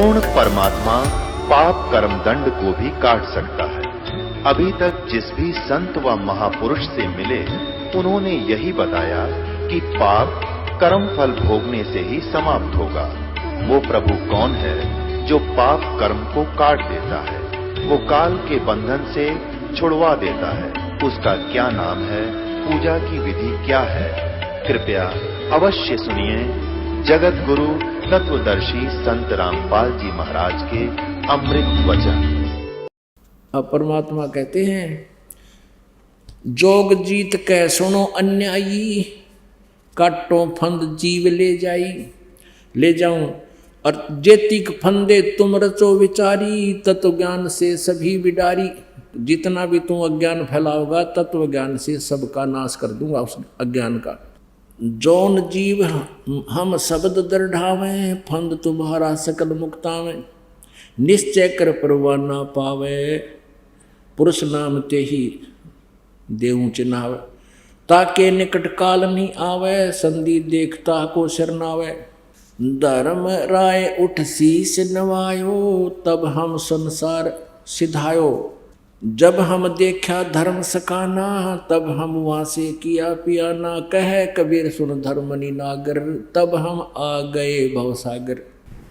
पूर्ण परमात्मा पाप कर्म दंड को भी काट सकता है। अभी तक जिस भी संत व महापुरुष से मिले उन्होंने यही बताया कि पाप कर्म फल भोगने से ही समाप्त होगा। वो प्रभु कौन है जो पाप कर्म को काट देता है, वो काल के बंधन से छुड़वा देता है। उसका क्या नाम है, पूजा की विधि क्या है? कृपया अवश्य सुनिए जगत गुरु तत्वदर्शी संत रामपाल जी महाराज के अमृत वचन। अब परमात्मा कहते हैं, जोग जीत कै सुनो अन्यायी, काटो फंद जीव ले जाऊं और जेतिक फंदे तुम रचो विचारी, तत्व ज्ञान से सभी बिडारी। जितना भी तुम अज्ञान फैलाओगा तत्व ज्ञान से सबका नाश कर दूंगा उस अज्ञान का। जौन जीव हम शब्द दृढ़ावे, फंद तुम्हारा सकल मुक्तावे। निश्चय कर परवा ना पावे, पुरुष नाम ते ही देऊं चिन्हावे। ताके निकट काल नहीं आवे, संधि देखता को शरणावे। धर्म राय उठ शीस नवायो, तब हम संसार सिधायो। जब हम देखा धर्म सकाना, तब हम वहाँ से किया पियाना। कहे कबीर सुन धर्मनि नागर, तब हम आ गए भवसागर।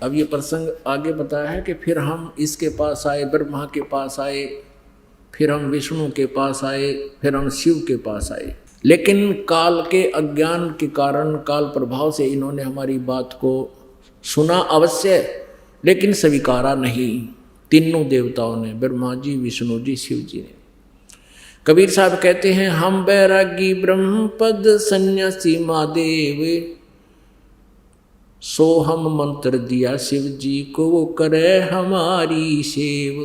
अब ये प्रसंग आगे बताया है कि फिर हम इसके पास आए, ब्रह्मा के पास आए, फिर हम विष्णु के पास आए, फिर हम शिव के पास आए। लेकिन काल के अज्ञान के कारण, काल प्रभाव से इन्होंने हमारी बात को सुना अवश्य, लेकिन स्वीकारा नहीं। तीनों देवताओं ने, ब्रह्मा जी, विष्णु जी, शिव जी ने। कबीर साहब कहते हैं, हम बैरागी ब्रह्मपद सन्यासी महादेव, सो हम मंत्र दिया शिव जी को, वो करे हमारी सेव।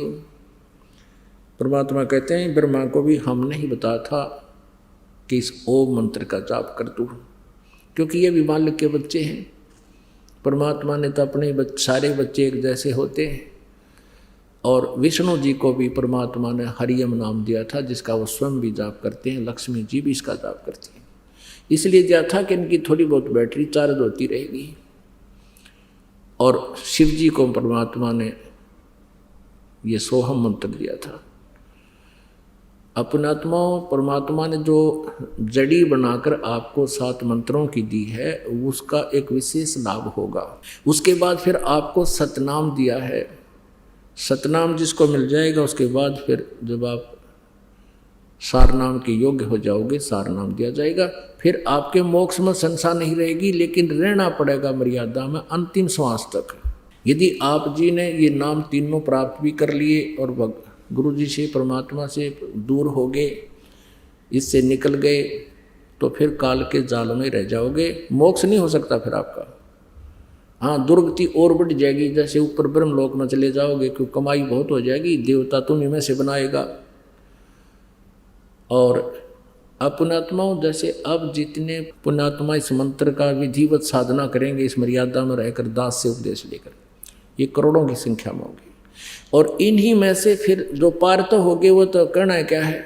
परमात्मा कहते हैं, ब्रह्मा को भी हमने ही बताया था कि इस ओम मंत्र का जाप कर तू, क्योंकि ये भी बालक के बच्चे हैं। परमात्मा ने तो अपने सारे बच्चे एक जैसे होते हैं। और विष्णु जी को भी परमात्मा ने हरियम नाम दिया था, जिसका वो स्वयं भी जाप करते हैं। लक्ष्मी जी भी इसका जाप करती हैं। इसलिए दिया था कि इनकी थोड़ी बहुत बैटरी चार्ज होती रहेगी। और शिव जी को परमात्मा ने ये सोहम मंत्र दिया था। अपनात्मा परमात्मा ने जो जड़ी बनाकर आपको 7 मंत्रों की दी है, उसका एक विशेष लाभ होगा। उसके बाद फिर आपको सतनाम दिया है। सतनाम जिसको मिल जाएगा, उसके बाद फिर जब आप सारनाम के योग्य हो जाओगे, सारनाम दिया जाएगा। फिर आपके मोक्ष में संशय नहीं रहेगी, लेकिन रहना पड़ेगा मर्यादा में अंतिम श्वास तक। यदि आप जी ने ये नाम तीनों प्राप्त भी कर लिए और गुरु जी से, परमात्मा से दूर हो गए, इससे निकल गए, तो फिर काल के जाल में रह जाओगे। मोक्ष नहीं हो सकता फिर आपका। हाँ, दुर्गति और बढ़ जाएगी। जैसे ऊपर ब्रह्मलोक में चले जाओगे, क्योंकि कमाई बहुत हो जाएगी, देवता तुम्हीं में से बनाएगा। और अपुण्यात्माओं, जैसे अब जितने पुण्यात्मा इस मंत्र का विधिवत साधना करेंगे, इस मर्यादा में रहकर दास से उपदेश लेकर, ये करोड़ों की संख्या में होगी। और इन्हीं में से फिर जो पार तो होंगे, वो तो करना क्या है,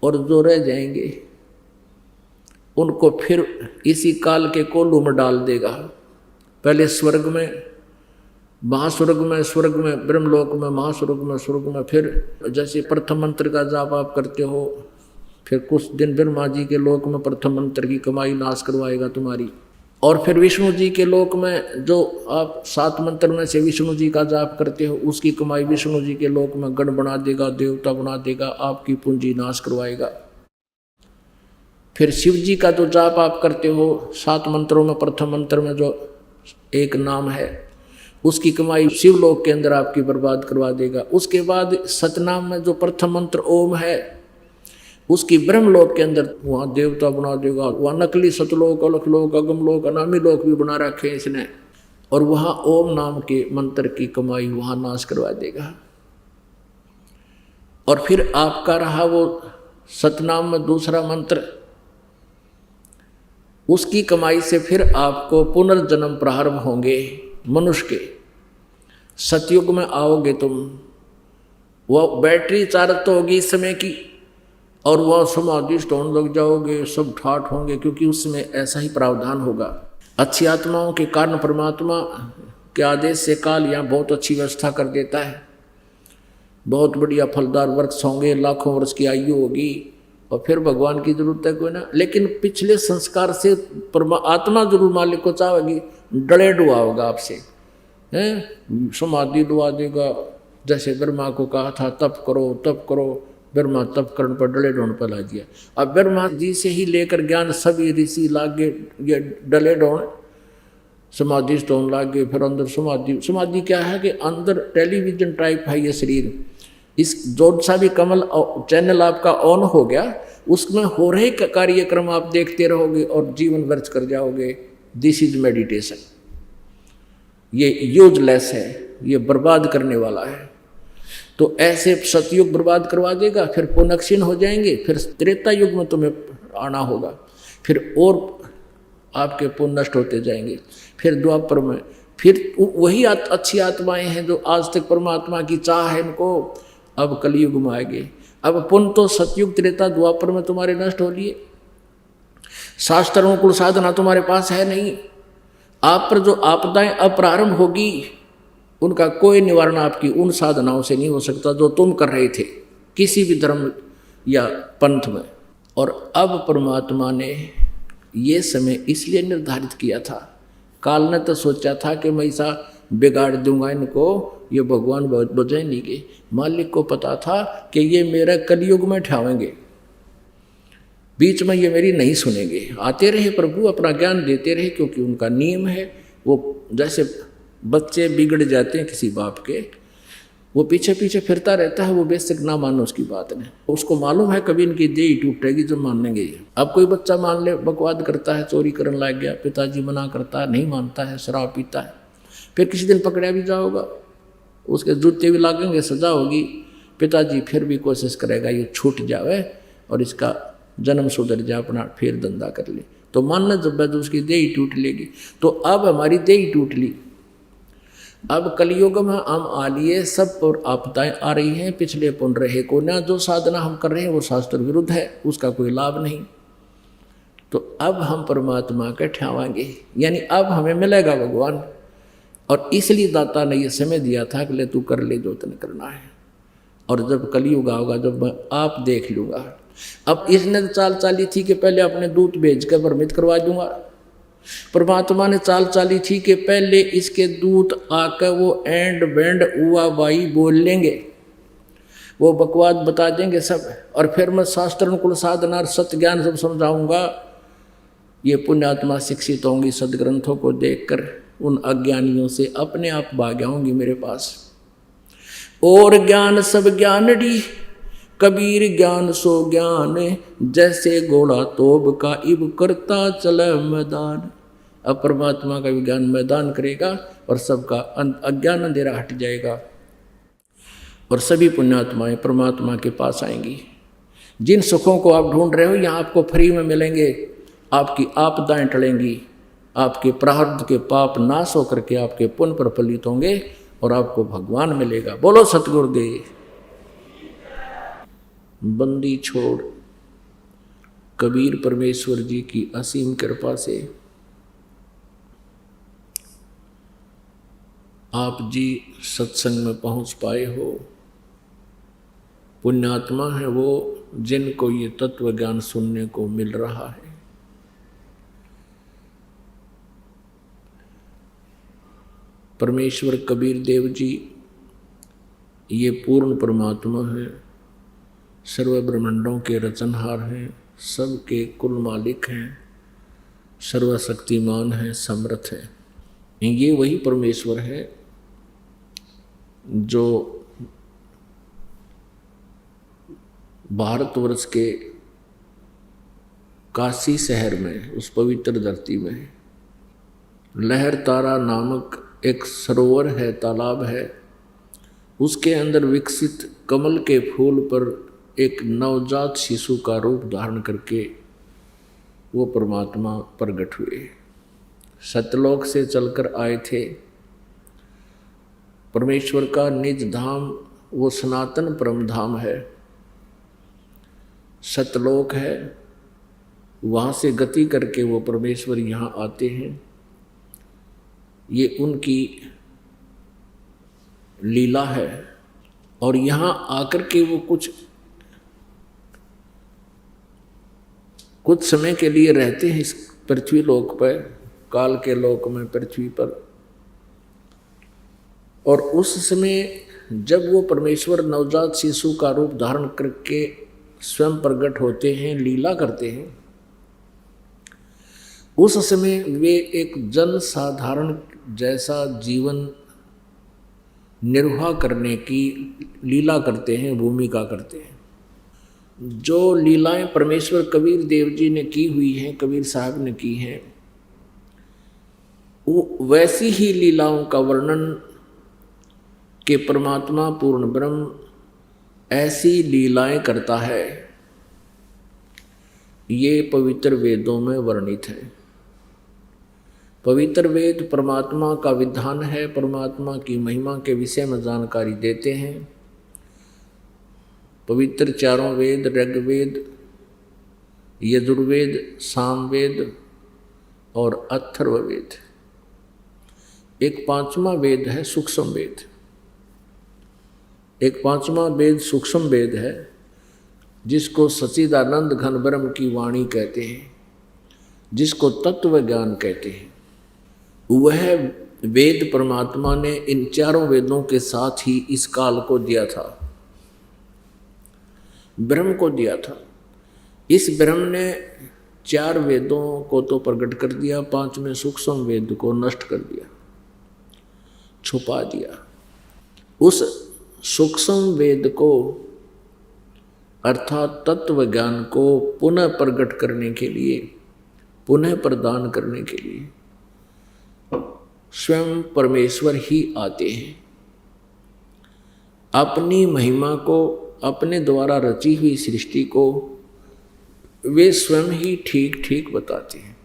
और जो रह जाएंगे उनको फिर इसी काल के कोलू में डाल देगा। पहले स्वर्ग में, महास्वर्ग में, स्वर्ग में, ब्रह्मलोक में, महास्वर्ग में, स्वर्ग में। फिर जैसे प्रथम मंत्र का जाप आप करते हो, फिर कुछ दिन ब्रह्मा जी के लोक में प्रथम मंत्र की कमाई नाश करवाएगा तुम्हारी। और फिर विष्णु जी के लोक में जो आप 7 मंत्र में से विष्णु जी का जाप करते हो, उसकी कमाई विष्णु जी के लोक में गण बना देगा, देवता बना देगा, आपकी पूंजी नाश करवाएगा। फिर शिव जी का जो जाप आप करते हो 7 मंत्रों में, प्रथम मंत्र में जो एक नाम है, उसकी कमाई शिवलोक के अंदर आपकी बर्बाद करवा देगा। उसके बाद सतनाम में जो प्रथम मंत्र ओम है, उसकी ब्रह्मलोक के अंदर वहाँ देवता बना देगा। वहाँ नकली सतलोक, अलखलोक, अगमलोक, अनामी लोक भी बना रखे हैं इसने, और वहाँ ओम नाम के मंत्र की कमाई वहाँ नाश करवा देगा। और फिर आपका रहा वो सतनाम में दूसरा मंत्र, उसकी कमाई से फिर आपको पुनर्जन्म प्रारंभ होंगे मनुष्य के। सतयुग में आओगे तुम, वह बैटरी चार्ज तो होगी इस समय की, और वह समाधिष्ट होने लग जाओगे, सब ठाठ होंगे, क्योंकि उसमें ऐसा ही प्रावधान होगा। अच्छी आत्माओं के कारण परमात्मा के आदेश से काल यहाँ बहुत अच्छी व्यवस्था कर देता है, बहुत बढ़िया फलदार वृक्ष होंगे, लाखों वर्ष की आयु होगी, और फिर भगवान की जरूरत है कोई ना। लेकिन पिछले संस्कार से आत्मा जरूर मालिक को चाहेगी, डले डुआ होगा आपसे, हैं समाधि डुआ देगा। जैसे ब्रह्मा को कहा था तप करो, ब्रह्मा तप करने पर डले ढोण पर ला दिया। अब ब्रह्मा जी से ही लेकर ज्ञान सभी ऋषि लागे, ये डले ढोण समाधि स्टोन लागे, फिर अंदर समाधि क्या है कि अंदर टेलीविजन टाइप है ये शरीर। इस जो सा भी कमल चैनल आपका ऑन हो गया, उसमें हो रहे कार्यक्रम आप देखते रहोगे और जीवन व्यर्थ कर जाओगे। This is meditation. ये यूजलेस है, ये बर्बाद करने वाला है। तो ऐसे सतयुग बर्बाद करवा देगा, फिर पुनक्षीण हो जाएंगे, फिर त्रेता युग में तुम्हें आना होगा, फिर और आपके पुण्य नष्ट होते जाएंगे। फिर द्वापर में फिर वही अच्छी आत्माएं हैं जो आज तक परमात्मा की चाह है इनको, अब कलयुग में आएंगे। अब पुण्य तो सतयुग त्रेता द्वापर में तुम्हारे नष्ट हो लिए। शास्त्रों कुल साधना तुम्हारे पास है नहीं। आप पर जो आपदाएं अप्रारंभ होगी उनका कोई निवारण आपकी उन साधनाओं से नहीं हो सकता जो तुम कर रहे थे किसी भी धर्म या पंथ में। और अब परमात्मा ने ये समय इसलिए निर्धारित किया था, काल ने तो सोचा था कि मैं ऐसा बिगाड़ दूंगा इनको, ये भगवान बजाय नहीं गए। मालिक को पता था कि ये मेरा कलयुग में ठहावेंगे, बीच में ये मेरी नहीं सुनेंगे। आते रहे प्रभु, अपना ज्ञान देते रहे, क्योंकि उनका नियम है। वो जैसे बच्चे बिगड़ जाते हैं किसी बाप के, वो पीछे पीछे फिरता रहता है, वो बेशक ना मानो उसकी बात ने, उसको मालूम है कभी इनकी देह टूटेगी जो मानेंगे। अब कोई बच्चा मान ले बकवाद करता है, चोरी करने लग गया, पिताजी मना करता है, नहीं मानता है, शराब पीता है, फिर किसी दिन पकड़ा भी जाओगा, उसके जूते भी लागेंगे, सजा होगी, पिताजी फिर भी कोशिश करेगा ये छूट जावे और इसका जन्म सुधर जाए, अपना फिर धंधा कर ले। तो मानना जब है तो उसकी देह टूट लेगी। तो अब हमारी देह टूट ली, अब कलयुग में हम आ लिए, सब पर आपदाएं आ रही हैं। पिछले पुण्य रहे को ना, जो साधना हम कर रहे हैं वो शास्त्र विरुद्ध है, उसका कोई लाभ नहीं। तो अब हम परमात्मा के ठहराएंगे, यानी अब हमें मिलेगा भगवान। और इसलिए दाता ने ये समय दिया था कि ले तू कर ले जो तने करना है। और जब कलयुग आओगा, जब मैं आप देख लूँगा। अब इसने चाल चाली थी कि पहले अपने दूत भेज कर भ्रमित करवा दूंगा। परमात्मा ने चाल चाली थी कि पहले इसके दूत आकर वो एंड बैंड उआ बाई बोल लेंगे, वो बकवाद बता देंगे सब, और फिर मैं शास्त्र अनुकूल साधना सत्य ज्ञान सब समझाऊंगा। ये पुण्यात्मा शिक्षित होंगी, सदग्रंथों को देखकर उन अज्ञानियों से अपने आप भाग आऊंगी मेरे पास। और ज्ञान सब ज्ञानड़ी, कबीर ज्ञान सो ज्ञान, जैसे घोड़ा तोब का इब करता चले मैदान। अब परमात्मा का भी ज्ञान मैदान करेगा और सबका अज्ञान अंधेरा हट जाएगा और सभी पुण्यात्माएं परमात्मा के पास आएंगी। जिन सुखों को आप ढूंढ रहे हो यहाँ आपको फ्री में मिलेंगे। आपकी आपदाएं टलेंगी, आपके प्रारब्ध के पाप नाश होकर के आपके पुण्य प्रफलित होंगे और आपको भगवान मिलेगा। बोलो सतगुरुदेव। बंदी छोड़ कबीर परमेश्वर जी की असीम कृपा से आप जी सत्संग में पहुंच पाए हो। पुण्यात्मा है वो जिनको ये तत्व ज्ञान सुनने को मिल रहा है। परमेश्वर कबीर देव जी ये पूर्ण परमात्मा है, सर्व ब्रह्मांडों के रचनहार हैं, सबके कुल मालिक हैं, सर्वशक्तिमान हैं, समर्थ हैं। ये वही परमेश्वर है जो भारतवर्ष के काशी शहर में, उस पवित्र धरती में लहर तारा नामक एक सरोवर है, तालाब है, उसके अंदर विकसित कमल के फूल पर एक नवजात शिशु का रूप धारण करके वो परमात्मा प्रकट हुए। सतलोक से चलकर आए थे। परमेश्वर का निज धाम वो सनातन परम धाम है, सतलोक है। वहाँ से गति करके वो परमेश्वर यहाँ आते हैं। ये उनकी लीला है। और यहाँ आकर के वो कुछ समय के लिए रहते हैं इस पृथ्वी लोक पर, काल के लोक में, पृथ्वी पर। और उस समय जब वो परमेश्वर नवजात शिशु का रूप धारण करके स्वयं प्रकट होते हैं, लीला करते हैं, उस समय वे एक जन साधारण जैसा जीवन निर्वाह करने की लीला करते हैं, भूमिका करते हैं। जो लीलाएं परमेश्वर कबीर देव जी ने की हुई हैं, कबीर साहब ने की हैं, वो वैसी ही लीलाओं का वर्णन कि परमात्मा पूर्ण ब्रह्म ऐसी लीलाएं करता है, ये पवित्र वेदों में वर्णित है। पवित्र वेद परमात्मा का विधान है, परमात्मा की महिमा के विषय में जानकारी देते हैं। पवित्र चारों वेद, ऋग्वेद, यजुर्वेद, सामवेद और अथर्ववेद। एक पांचवा वेद है सूक्ष्म वेद। एक पांचवा वेद सूक्ष्म वेद है, जिसको सच्चिदानंद घन ब्रह्म की वाणी कहते हैं, जिसको तत्व ज्ञान कहते हैं। वह वेद परमात्मा ने इन चारों वेदों के साथ ही इस काल को दिया था, ब्रह्म को दिया था। इस ब्रह्म ने चार वेदों को तो प्रकट कर दिया, पांचवें सूक्ष्म वेद को नष्ट कर दिया, छुपा दिया। उस सूक्ष्म वेद को अर्थात तत्व ज्ञान को पुनः प्रकट करने के लिए, पुनः प्रदान करने के लिए स्वयं परमेश्वर ही आते हैं। अपनी महिमा को, अपने द्वारा रची हुई सृष्टि को वे स्वयं ही ठीक ठीक बताते हैं।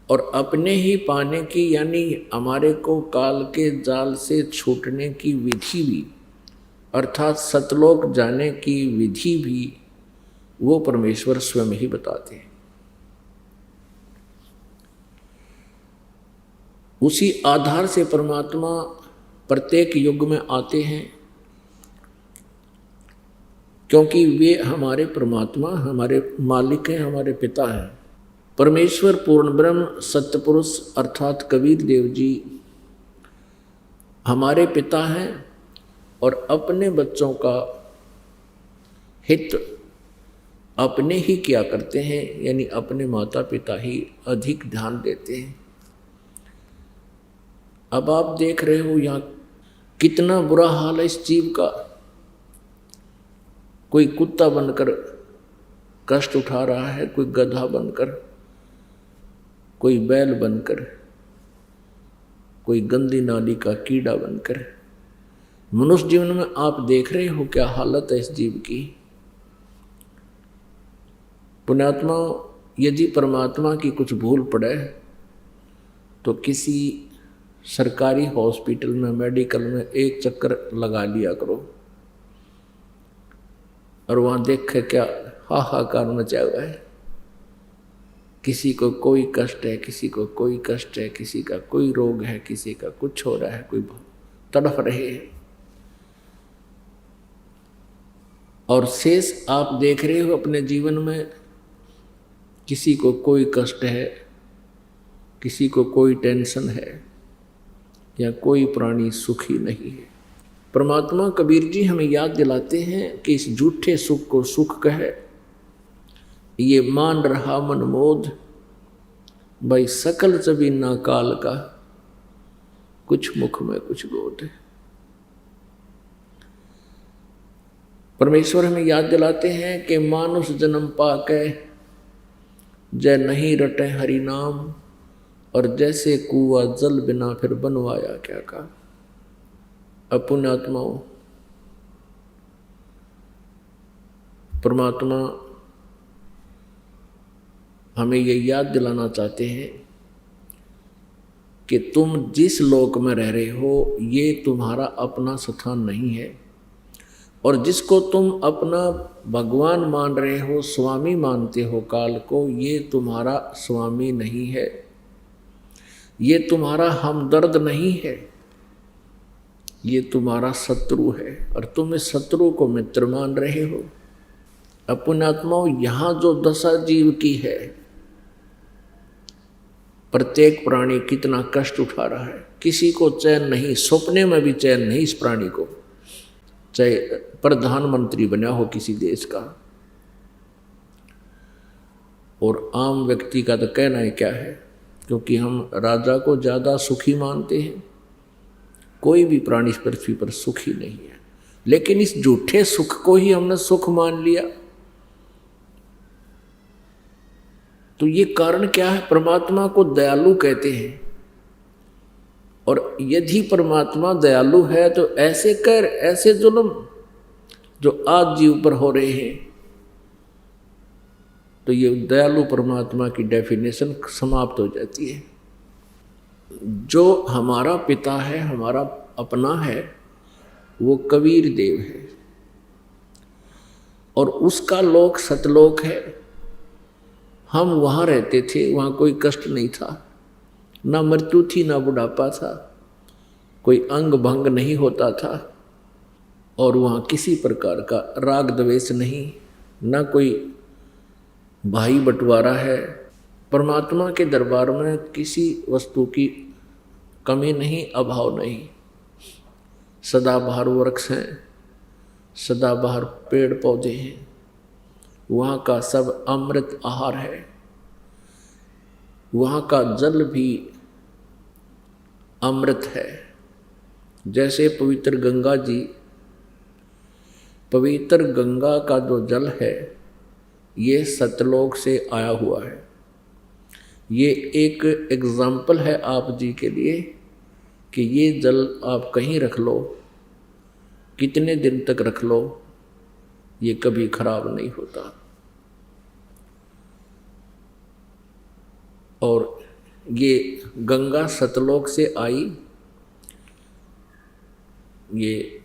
और अपने ही पाने की, यानी हमारे को काल के जाल से छूटने की विधि भी, अर्थात सतलोक जाने की विधि भी वो परमेश्वर स्वयं ही बताते हैं। उसी आधार से परमात्मा प्रत्येक युग में आते हैं, क्योंकि वे हमारे परमात्मा, हमारे मालिक हैं, हमारे पिता हैं। परमेश्वर पूर्ण ब्रह्म सत्य पुरुष अर्थात कबीर देव जी हमारे पिता हैं और अपने बच्चों का हित अपने ही किया करते हैं, यानी अपने माता पिता ही अधिक ध्यान देते हैं। अब आप देख रहे हो यहाँ कितना बुरा हाल है इस जीव का। कोई कुत्ता बनकर कष्ट उठा रहा है, कोई गधा बनकर, कोई बैल बनकर, कोई गंदी नाली का कीड़ा बनकर। मनुष्य जीवन में आप देख रहे हो क्या हालत है इस जीव की। पुण्यात्मा, यदि परमात्मा की कुछ भूल पड़े तो किसी सरकारी हॉस्पिटल में, मेडिकल में एक चक्कर लगा लिया करो और वहाँ देख के क्या हाहाकार मचा हुआ है। किसी को कोई कष्ट है, किसी को कोई कष्ट है, किसी का कोई रोग है, किसी का कुछ हो रहा है, कोई तड़फ रहे हैं। और शेष आप देख रहे हो अपने जीवन में, किसी को कोई कष्ट है, किसी को कोई टेंशन है, या कोई प्राणी सुखी नहीं है। परमात्मा कबीर जी हमें याद दिलाते हैं कि इस झूठे सुख को सुख कहे, ये मान रहा मनमोद, भाई सकल जबीना काल का, कुछ मुख में कुछ गोद। परमेश्वर हमें याद दिलाते हैं कि मानुष जन्म पाके जय नहीं रटे हरि नाम, और जैसे कुआ जल बिना फिर बनवाया क्या का। अपुण्यात्माओं, परमात्मा हमें ये याद दिलाना चाहते हैं कि तुम जिस लोक में रह रहे हो ये तुम्हारा अपना स्थान नहीं है, और जिसको तुम अपना भगवान मान रहे हो, स्वामी मानते हो काल को, ये तुम्हारा स्वामी नहीं है, ये तुम्हारा हमदर्द नहीं है, ये तुम्हारा शत्रु है और तुम इस शत्रु को मित्र मान रहे हो। पुण्यात्माओं, यहाँ जो दशा जीव की है, प्रत्येक प्राणी कितना कष्ट उठा रहा है। किसी को चैन नहीं, सपने में भी चैन नहीं इस प्राणी को, चाहे प्रधानमंत्री बना हो किसी देश का। और आम व्यक्ति का तो कहना ही क्या है, क्योंकि हम राजा को ज़्यादा सुखी मानते हैं। कोई भी प्राणी इस पृथ्वी पर सुखी नहीं है, लेकिन इस झूठे सुख को ही हमने सुख मान लिया। तो ये कारण क्या है? परमात्मा को दयालु कहते हैं, और यदि परमात्मा दयालु है तो ऐसे कर, ऐसे जुल्म जो आज जीव पर हो रहे हैं, तो ये दयालु परमात्मा की डेफिनेशन समाप्त हो जाती है। जो हमारा पिता है, हमारा अपना है, वो कबीर देव है, और उसका लोक सतलोक है। हम वहाँ रहते थे, वहाँ कोई कष्ट नहीं था, ना मृत्यु थी, ना बुढ़ापा था, कोई अंग भंग नहीं होता था, और वहाँ किसी प्रकार का राग द्वेष नहीं, ना कोई भाई बंटवारा है। परमात्मा के दरबार में किसी वस्तु की कमी नहीं, अभाव नहीं। सदाबहार वृक्ष हैं, सदाबहार पेड़ पौधे हैं, वहाँ का सब अमृत आहार है। वहाँ का जल भी अमृत है। जैसे पवित्र गंगा जी, पवित्र गंगा का जो जल है ये सतलोक से आया हुआ है। ये एक एग्जाम्पल है आप जी के लिए कि ये जल आप कहीं रख लो, कितने दिन तक रख लो, ये कभी खराब नहीं होता। और ये गंगा सतलोक से आई, ये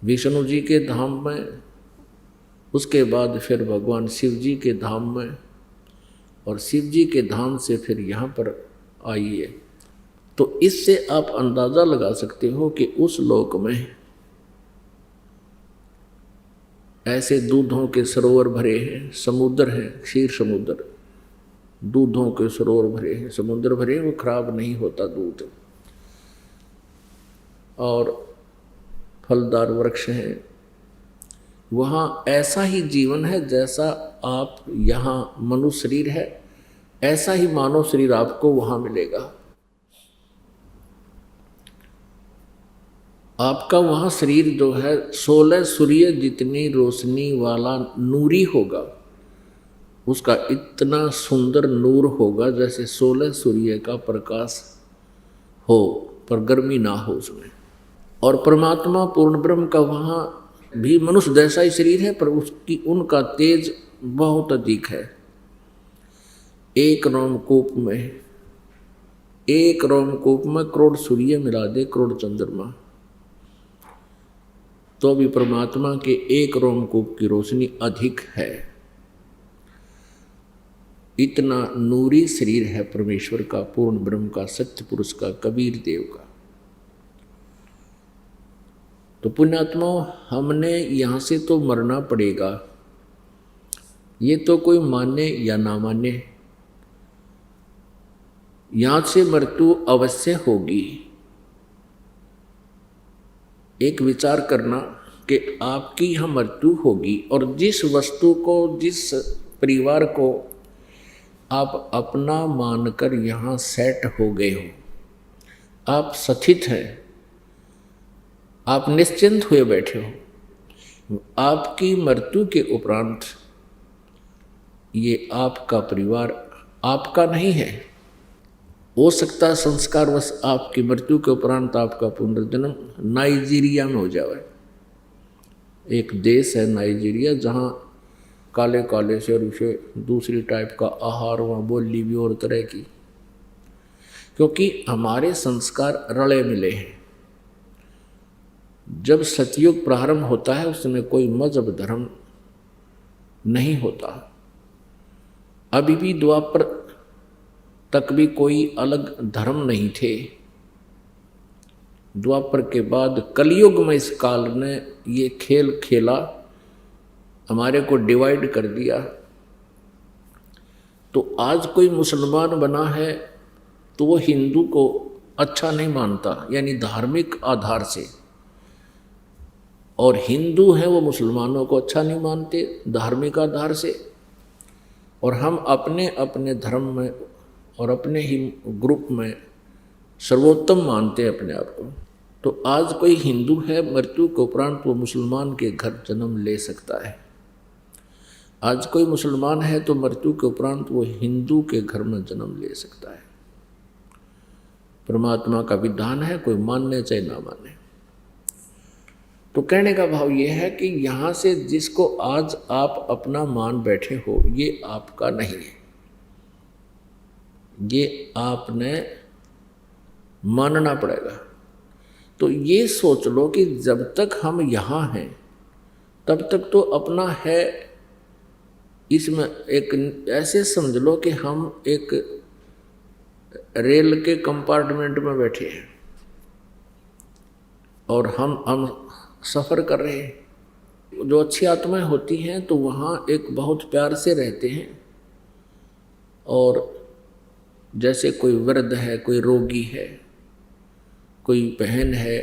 विष्णु जी के धाम में, उसके बाद फिर भगवान शिव जी के धाम में, और शिव जी के धाम से फिर यहाँ पर आई है। तो इससे आप अंदाज़ा लगा सकते हो कि उस लोक में ऐसे दूधों के सरोवर भरे हैं, समुद्र हैं, क्षीर समुद्र, दूधों के सरोवर भरे हैं, समुद्र भरे, वो खराब नहीं होता दूध। और फलदार वृक्ष हैं, वहाँ ऐसा ही जीवन है जैसा आप यहाँ मनुष्य शरीर है, ऐसा ही मानव शरीर आपको वहाँ मिलेगा। आपका वहाँ शरीर जो है 16 सूर्य जितनी रोशनी वाला नूरी होगा, उसका इतना सुंदर नूर होगा जैसे 16 सूर्य का प्रकाश हो, पर गर्मी ना हो उसमें। और परमात्मा पूर्ण ब्रह्म का वहाँ भी मनुष्य जैसा ही शरीर है, पर उसकी उनका तेज बहुत अधिक है। एक रोमकूप में करोड़ सूर्य मिला दे, करोड़ चंद्रमा, तो भी परमात्मा के एक रोमकूप की रोशनी अधिक है। इतना नूरी शरीर है परमेश्वर का, पूर्ण ब्रह्म का, सत्य पुरुष का, कबीर देव का। तो पुण्यात्मा, हमने यहाँ से तो मरना पड़ेगा, ये तो कोई माने या ना माने, यहाँ से मृत्यु अवश्य होगी। एक विचार करना कि आपकी यहाँ मृत्यु होगी, और जिस वस्तु को, जिस परिवार को आप अपना मानकर यहाँ सेट हो गए हो, आप स्थित हैं, आप निश्चिंत हुए बैठे हो, आपकी मृत्यु के उपरांत ये आपका परिवार आपका नहीं है। हो सकता है संस्कारवश आपकी मृत्यु के उपरांत आपका पुनर्जन्म नाइजीरिया में हो जाए। एक देश है नाइजीरिया, जहाँ काले काले से और उसे दूसरी टाइप का आहार, वहाँ बोली भी और तरह की, क्योंकि हमारे संस्कार रले मिले हैं। जब सतयुग प्रारंभ होता है उस समय कोई मजहब धर्म नहीं होता। अभी भी द्वापर तक भी कोई अलग धर्म नहीं थे। द्वापर के बाद कलयुग में इस काल ने ये खेल खेला, हमारे को डिवाइड कर दिया। तो आज कोई मुसलमान बना है तो वो हिंदू को अच्छा नहीं मानता, यानी धार्मिक आधार से, और हिंदू हैं वो मुसलमानों को अच्छा नहीं मानते धार्मिक आधार से। और हम अपने अपने धर्म में और अपने ही ग्रुप में सर्वोत्तम मानते हैं अपने आप को। तो आज कोई हिंदू है, मृत्यु के उपरांत वो मुसलमान के घर जन्म ले सकता है। आज कोई मुसलमान है तो मृत्यु के उपरांत वो हिंदू के घर में जन्म ले सकता है। परमात्मा का विधान है, कोई मानने चाहे ना माने। तो कहने का भाव ये है कि यहाँ से जिसको आज आप अपना मान बैठे हो, ये आपका नहीं है, ये आपने मानना पड़ेगा। तो ये सोच लो कि जब तक हम यहाँ हैं तब तक तो अपना है। इसमें एक ऐसे समझ लो कि हम एक रेल के कंपार्टमेंट में बैठे हैं और हम सफ़र कर रहे हैं। जो अच्छी आत्माएं होती हैं तो वहाँ एक बहुत प्यार से रहते हैं, और जैसे कोई वृद्ध है, कोई रोगी है, कोई बहन है,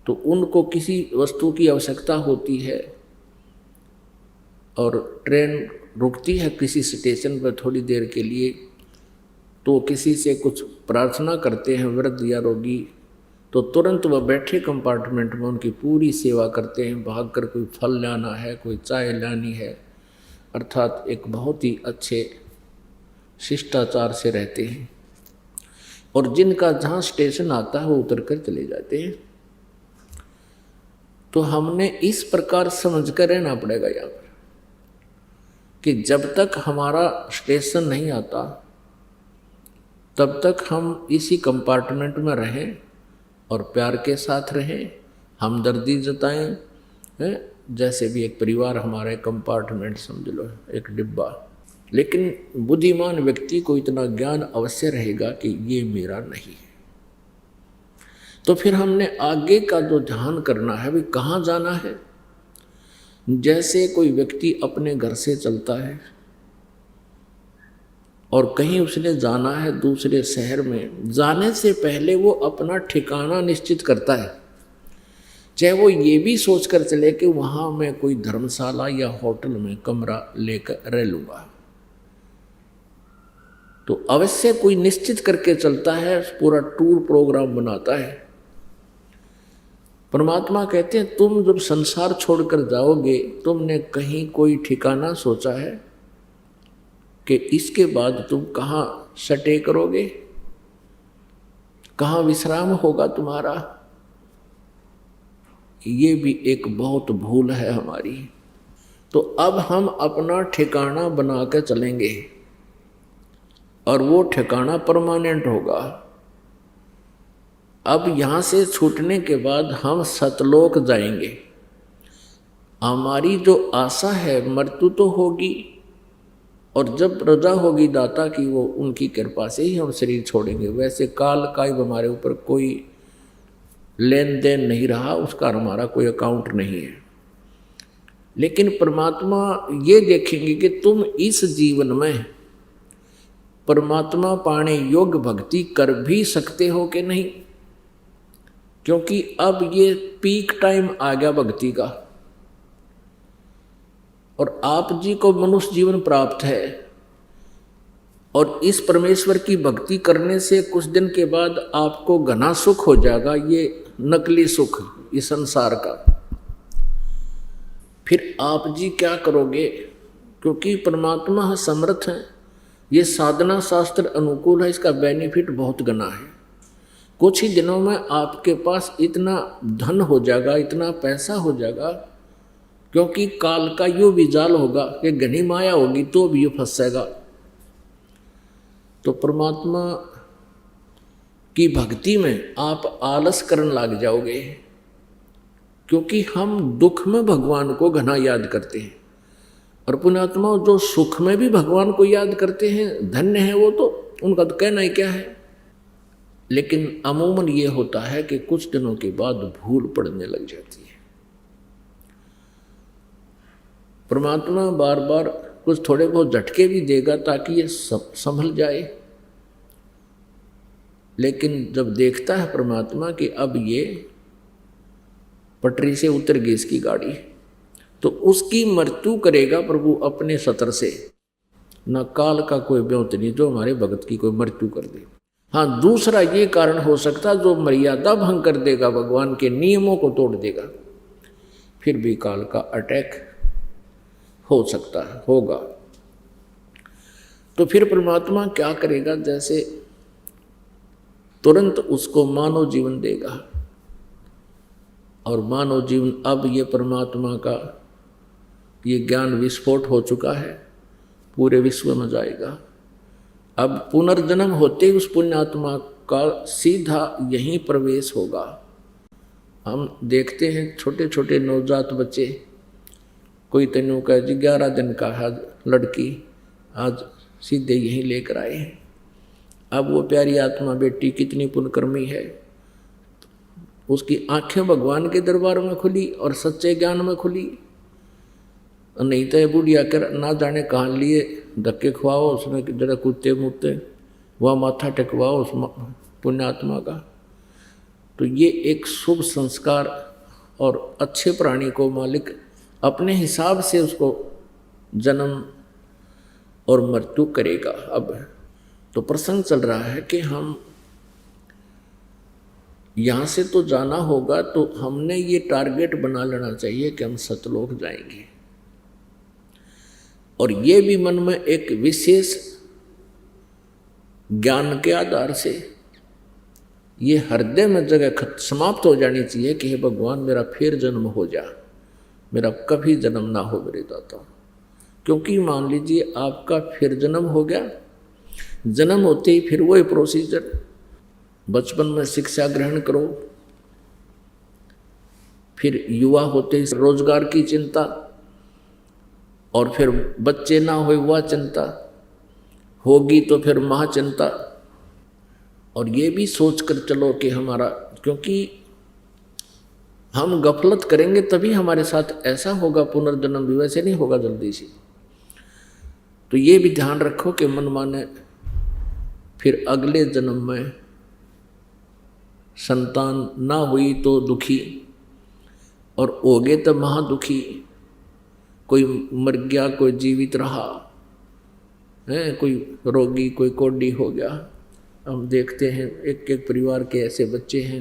तो उनको किसी वस्तु की आवश्यकता होती है और ट्रेन रुकती है किसी स्टेशन पर थोड़ी देर के लिए, तो किसी से कुछ प्रार्थना करते हैं वृद्ध या रोगी, तो तुरंत वह बैठे कंपार्टमेंट में उनकी पूरी सेवा करते हैं। भागकर कोई फल लाना है, कोई चाय लानी है, अर्थात एक बहुत ही अच्छे शिष्टाचार से रहते हैं। और जिनका जहाँ स्टेशन आता है वो उतर कर चले जाते हैं। तो हमने इस प्रकार समझ कर रहना पड़ेगा यहाँ पर कि जब तक हमारा स्टेशन नहीं आता तब तक हम इसी कंपार्टमेंट में रहें और प्यार के साथ रहें, हमदर्दी जताएं। जैसे भी एक परिवार हमारे कंपार्टमेंट समझ लो, एक डिब्बा। लेकिन बुद्धिमान व्यक्ति को इतना ज्ञान अवश्य रहेगा कि ये मेरा नहीं है। तो फिर हमने आगे का जो ध्यान करना है, भी कहाँ जाना है। जैसे कोई व्यक्ति अपने घर से चलता है और कहीं उसने जाना है दूसरे शहर में, जाने से पहले वो अपना ठिकाना निश्चित करता है, चाहे वो ये भी सोच कर चले कि वहाँ मैं कोई धर्मशाला या होटल में कमरा लेकर रह लूँगा। तो अवश्य कोई निश्चित करके चलता है, पूरा टूर प्रोग्राम बनाता है। परमात्मा कहते हैं तुम जब संसार छोड़कर जाओगे, तुमने कहीं कोई ठिकाना सोचा है कि इसके बाद तुम कहाँ स्टे करोगे, कहाँ विश्राम होगा तुम्हारा। ये भी एक बहुत भूल है हमारी। तो अब हम अपना ठिकाना बना के चलेंगे और वो ठिकाना परमानेंट होगा। अब यहाँ से छूटने के बाद हम सतलोक जाएंगे। हमारी जो आशा है, मृत्यु तो होगी, और जब रजा होगी दाता की, वो उनकी कृपा से ही हम शरीर छोड़ेंगे। वैसे काल का हमारे ऊपर कोई लेन देन नहीं रहा, उसका हमारा कोई अकाउंट नहीं है। लेकिन परमात्मा ये देखेंगे कि तुम इस जीवन में परमात्मा पाने योग भक्ति कर भी सकते हो कि नहीं, क्योंकि अब ये पीक टाइम आ गया भक्ति का। और आप जी को मनुष्य जीवन प्राप्त है, और इस परमेश्वर की भक्ति करने से कुछ दिन के बाद आपको घना सुख हो जाएगा, ये नकली सुख इस संसार का। फिर आप जी क्या करोगे, क्योंकि परमात्मा समर्थ है, ये साधना शास्त्र अनुकूल है, इसका बेनिफिट बहुत घना है। कुछ ही दिनों में आपके पास इतना धन हो जाएगा, इतना पैसा हो जाएगा, क्योंकि काल का यूँ भी जाल होगा कि घनी माया होगी तो भी ये फंसेगा। तो परमात्मा की भक्ति में आप आलस करने लग जाओगे, क्योंकि हम दुख में भगवान को घना याद करते हैं, और पुण्यात्मा जो सुख में भी भगवान को याद करते हैं, धन्य है वो। तो उनका तो कहना ही क्या है। लेकिन अमूमन ये होता है कि कुछ दिनों के बाद भूल पड़ने लग जाती है। परमात्मा बार बार कुछ थोड़े बहुत झटके भी देगा ताकि ये संभल जाए, लेकिन जब देखता है परमात्मा कि अब ये पटरी से उतर गई इसकी गाड़ी, तो उसकी मृत्यु करेगा प्रभु अपने सतर से। न काल का कोई ब्योत नहीं जो हमारे भगत की कोई मृत्यु कर दे। हाँ, दूसरा ये कारण हो सकता जो मर्यादा भंग कर देगा, भगवान के नियमों को तोड़ देगा, फिर भी काल का अटैक हो सकता है, होगा। तो फिर परमात्मा क्या करेगा, जैसे तुरंत उसको मानव जीवन देगा, और मानव जीवन अब ये परमात्मा का ये ज्ञान विस्फोट हो चुका है, पूरे विश्व में जाएगा। अब पुनर्जन्म होते ही उस पुण्यात्मा का सीधा यहीं प्रवेश होगा। हम देखते हैं छोटे छोटे नवजात बच्चे, कोई तनु का 11 दिन का है लड़की, आज सीधे यहीं लेकर आए हैं। अब वो प्यारी आत्मा बेटी कितनी पुण्यकर्मी है, उसकी आंखें भगवान के दरबार में खुली और सच्चे ज्ञान में खुली। नहीं तो ये बुढ़िया कर ना जाने कहाँ लिए धक्के खुआओ उसमें, जरा कुत्ते मुत्ते वह माथा टेकवाओ उस पुण्यात्मा का। तो ये एक शुभ संस्कार और अच्छे प्राणी को मालिक अपने हिसाब से उसको जन्म और मृत्यु करेगा। अब तो प्रसंग चल रहा है कि हम यहाँ से तो जाना होगा, तो हमने ये टारगेट बना लेना चाहिए कि हम सतलोक जाएंगे। और ये भी मन में एक विशेष ज्ञान के आधार से ये हृदय में जगह समाप्त हो जानी चाहिए कि हे भगवान मेरा फिर जन्म हो जा, मेरा कभी जन्म ना हो मेरे दाता। क्योंकि मान लीजिए आपका फिर जन्म हो गया, जन्म होते ही फिर वही प्रोसीजर, बचपन में शिक्षा ग्रहण करो, फिर युवा होते ही रोजगार की चिंता, और फिर बच्चे ना हो वह चिंता होगी, तो फिर महाचिंता। और ये भी सोच कर चलो कि हमारा, क्योंकि हम गफलत करेंगे तभी हमारे साथ ऐसा होगा, पुनर्जन्म भी वैसे नहीं होगा जल्दी से। तो ये भी ध्यान रखो कि मन माने फिर अगले जन्म में संतान ना हुई तो दुखी, और हो गए तो महादुखी। कोई मर गया, कोई जीवित रहा है, कोई रोगी, कोई कोढ़ी हो गया। हम देखते हैं एक एक परिवार के ऐसे बच्चे हैं,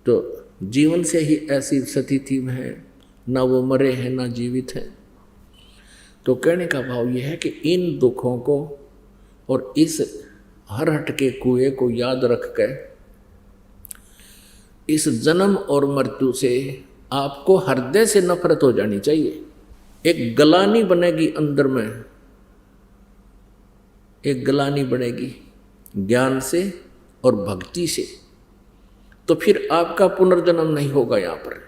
तो जीवन से ही ऐसी स्थिति में है, ना वो मरे हैं ना जीवित हैं। तो कहने का भाव ये है कि इन दुखों को और इस हरहट के कुएं को याद रख कर इस जन्म और मृत्यु से आपको हृदय से नफरत हो जानी चाहिए। एक गलानी बनेगी अंदर में, एक गलानी बनेगी ज्ञान से और भक्ति से, तो फिर आपका पुनर्जन्म नहीं होगा। यहाँ पर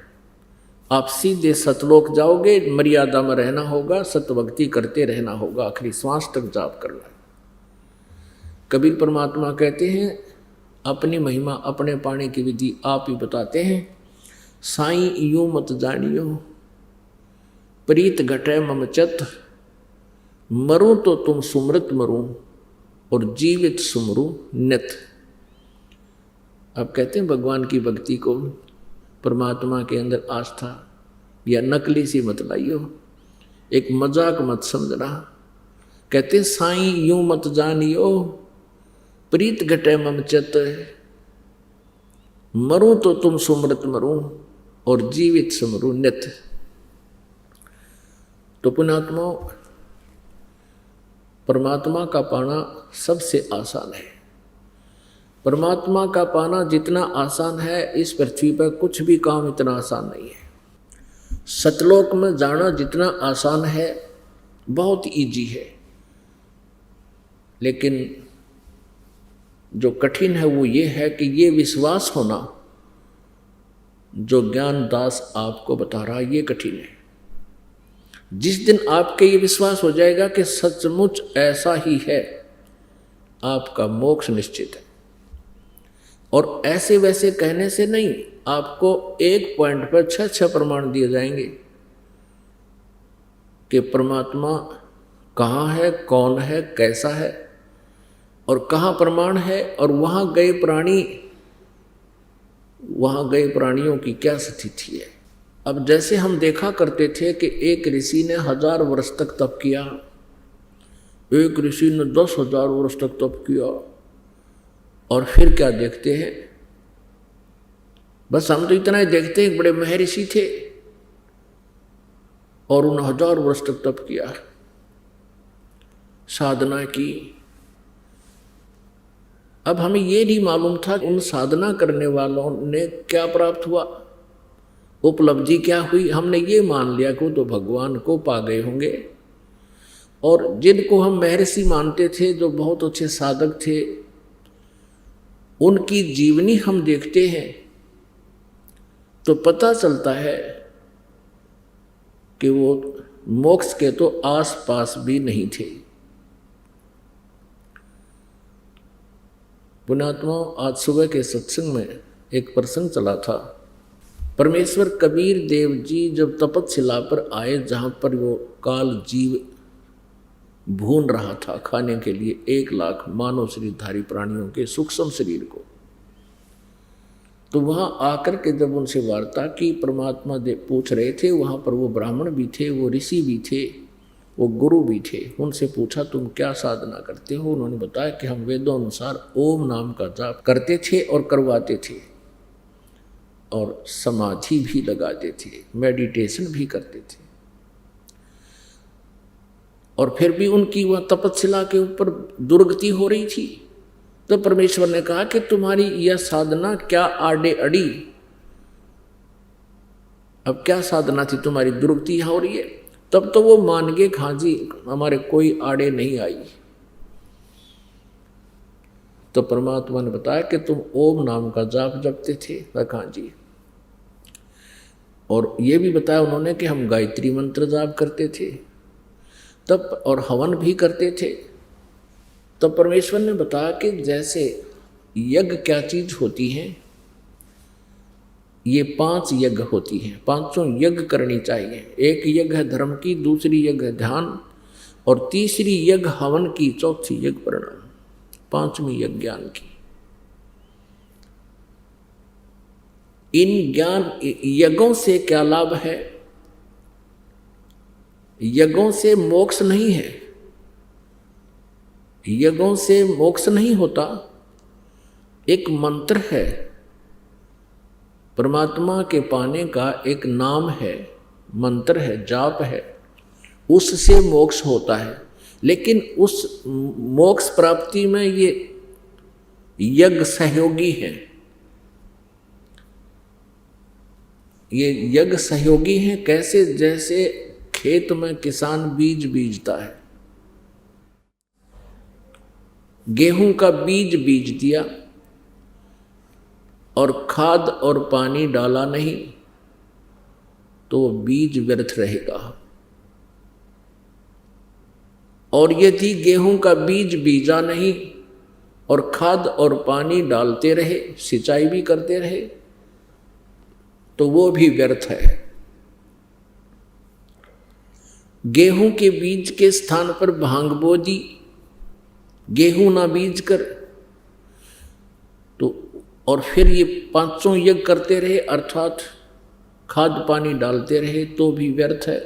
आप सीधे सतलोक जाओगे, मर्यादा में रहना होगा, सतभक्ति करते रहना होगा, आखिरी श्वास तक जाप करना। कबीर परमात्मा कहते हैं अपनी महिमा अपने पाने की विधि आप ही बताते हैं। साईं यूं मत जानियो प्रीत घटे मम चत, मरूं तो तुम सुमृत मरूं और जीवित सुमरूं नित। अब कहते हैं भगवान की भक्ति को, परमात्मा के अंदर आस्था या नकली सी मत लाइयो, एक मजाक मत समझना। कहते साईं यूं मत जानियो प्रीत घटे मम चत, मरूं तो तुम सुमृत मरूं और जीवित सुमरूं नित। तो पुण्यात्मा, परमात्मा का पाना सबसे आसान है। परमात्मा का पाना जितना आसान है, इस पृथ्वी पर कुछ भी काम इतना आसान नहीं है। सतलोक में जाना जितना आसान है, बहुत इजी है, लेकिन जो कठिन है वो ये है कि ये विश्वास होना जो ज्ञान दास आपको बता रहा है, ये कठिन है। जिस दिन आपके ये विश्वास हो जाएगा कि सचमुच ऐसा ही है, आपका मोक्ष निश्चित है। और ऐसे वैसे कहने से नहीं, आपको एक पॉइंट पर 6 प्रमाण दिए जाएंगे कि परमात्मा कहाँ है, कौन है, कैसा है और कहाँ प्रमाण है, और वहाँ गए प्राणियों की क्या स्थिति है। अब जैसे हम देखा करते थे कि एक ऋषि ने 1000 वर्ष तक तप किया, एक ऋषि ने 10,000 वर्ष तक तप किया, और फिर क्या देखते हैं, बस हम तो इतना ही देखते हैं, बड़े महर्षि थे और उन 1000 वर्ष तक तप किया, साधना की। अब हमें ये नहीं मालूम था उन साधना करने वालों ने क्या प्राप्त हुआ, उपलब्धि क्या हुई। हमने ये मान लिया कि वो तो भगवान को पा गए होंगे, और जिनको हम महर्षि मानते थे, जो बहुत अच्छे साधक थे, उनकी जीवनी हम देखते हैं तो पता चलता है कि वो मोक्ष के तो आस पास भी नहीं थे। पुण्यात्मा, आज सुबह के सत्संग में एक प्रसंग चला था। परमेश्वर कबीर देव जी जब तपस्या पर आए, जहाँ पर वो काल जीव भून रहा था खाने के लिए 1 लाख मानव शरीरधारी प्राणियों के सूक्ष्म शरीर को, तो वहाँ आकर के जब उनसे वार्ता की, परमात्मा देव पूछ रहे थे, वहाँ पर वो ब्राह्मण भी थे, वो ऋषि भी थे, वो गुरु भी थे। उनसे पूछा तुम क्या साधना करते हो? उन्होंने बताया कि हम वेदों अनुसार ओम नाम का जाप करते थे और करवाते थे, और समाधि भी लगाते थे, मेडिटेशन भी करते थे, और फिर भी उनकी वह तपस्या के ऊपर दुर्गति हो रही थी। तो परमेश्वर ने कहा कि तुम्हारी यह साधना क्या आड़े अड़ी, अब क्या साधना थी, तुम्हारी दुर्गति यहाँ हो रही है। तब तो वो मान गए, हाँ जी हमारे कोई आड़े नहीं आई। तो परमात्मा ने बताया कि तुम ओम नाम का जाप जपते थे, हाँ जी, और ये भी बताया उन्होंने कि हम गायत्री मंत्र जाप करते थे तब, और हवन भी करते थे। तो परमेश्वर ने बताया कि जैसे यज्ञ क्या चीज होती है, ये 5 यज्ञ होती हैं, 5 यज्ञ करनी चाहिए। एक यज्ञ है धर्म की, दूसरी यज्ञ है ध्यान, और तीसरी यज्ञ हवन की, चौथी यज्ञ प्रणाम, 5वीं यज्ञ ज्ञान की। इन ज्ञान यज्ञों से क्या लाभ है? यज्ञों से मोक्ष नहीं है, यज्ञों से मोक्ष नहीं होता। एक मंत्र है, परमात्मा के पाने का एक नाम है, मंत्र है, जाप है, उससे मोक्ष होता है। लेकिन उस मोक्ष प्राप्ति में ये यज्ञ सहयोगी है, ये यज्ञ सहयोगी है। कैसे? जैसे खेत में किसान बीज बीजता है, गेहूं का बीज बीज दिया और खाद और पानी डाला नहीं तो वो बीज व्यर्थ रहेगा। और यदि गेहूं का बीज बीजा नहीं और खाद और पानी डालते रहे, सिंचाई भी करते रहे, तो वो भी व्यर्थ है। गेहूं के बीज के स्थान पर भांग बो दी, गेहूं ना बीज कर, तो और फिर ये 5 यज्ञ करते रहे, अर्थात खाद पानी डालते रहे, तो भी व्यर्थ है।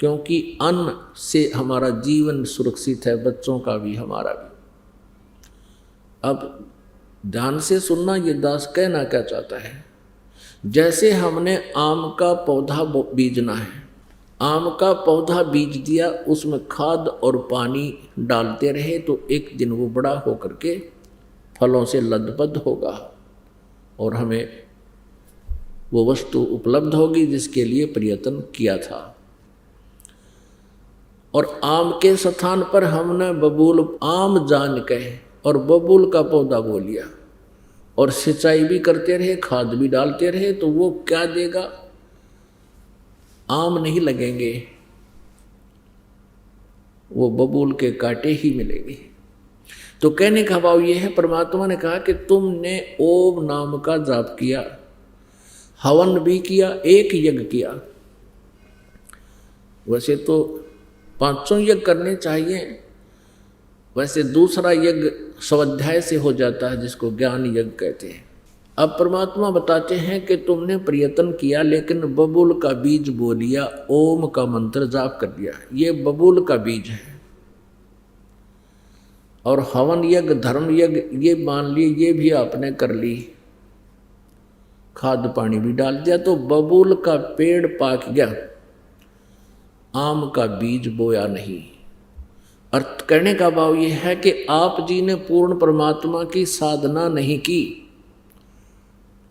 क्योंकि अन्न से हमारा जीवन सुरक्षित है, बच्चों का भी हमारा भी। अब ध्यान से सुनना, ये दास कहना क्या चाहता है। जैसे हमने आम का पौधा बीजना है, आम का पौधा बीज दिया, उसमें खाद और पानी डालते रहे, तो एक दिन वो बड़ा होकर के फलों से लदबद होगा और हमें वो वस्तु उपलब्ध होगी जिसके लिए प्रयत्न किया था। और आम के स्थान पर हमने बबूल आम जान के और बबूल का पौधा बो लिया और सिंचाई भी करते रहे, खाद भी डालते रहे, तो वो क्या देगा? आम नहीं लगेंगे, वो बबूल के कांटे ही मिलेंगे। तो कहने का भाव ये है, परमात्मा ने कहा कि तुमने ओम नाम का जाप किया, हवन भी किया, एक यज्ञ किया। वैसे तो 500 यज्ञ करने चाहिए, वैसे दूसरा यज्ञ स्वाध्याय से हो जाता है जिसको ज्ञान यज्ञ कहते हैं। अब परमात्मा बताते हैं कि तुमने प्रयत्न किया लेकिन बबूल का बीज बो लिया, ओम का मंत्र जाप कर दिया, ये बबूल का बीज है। और हवन यज्ञ, धर्म यज्ञ ये मान लिए, ये भी आपने कर ली, खाद पानी भी डाल दिया, तो बबूल का पेड़ पाक गया, आम का बीज बोया नहीं। अर्थ कहने का भाव यह है कि आप जी ने पूर्ण परमात्मा की साधना नहीं की,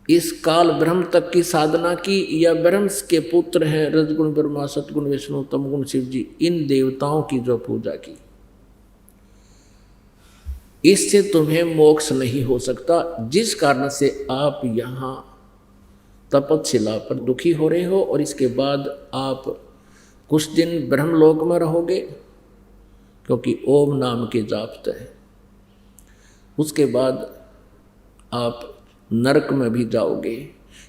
इस काल ब्रह्म तक की साधना की, या ब्रह्म के पुत्र हैं रजगुण ब्रह्मा, सतगुण विष्णु, तमगुण शिव जी, इन देवताओं की जो पूजा की, इससे तुम्हें मोक्ष नहीं हो सकता। जिस कारण से आप यहाँ तपस्या पर दुखी हो रहे हो और इसके बाद आप कुछ दिन ब्रह्मलोक में रहोगे, क्योंकि ओम नाम के जाप है। उसके बाद आप नरक में भी जाओगे,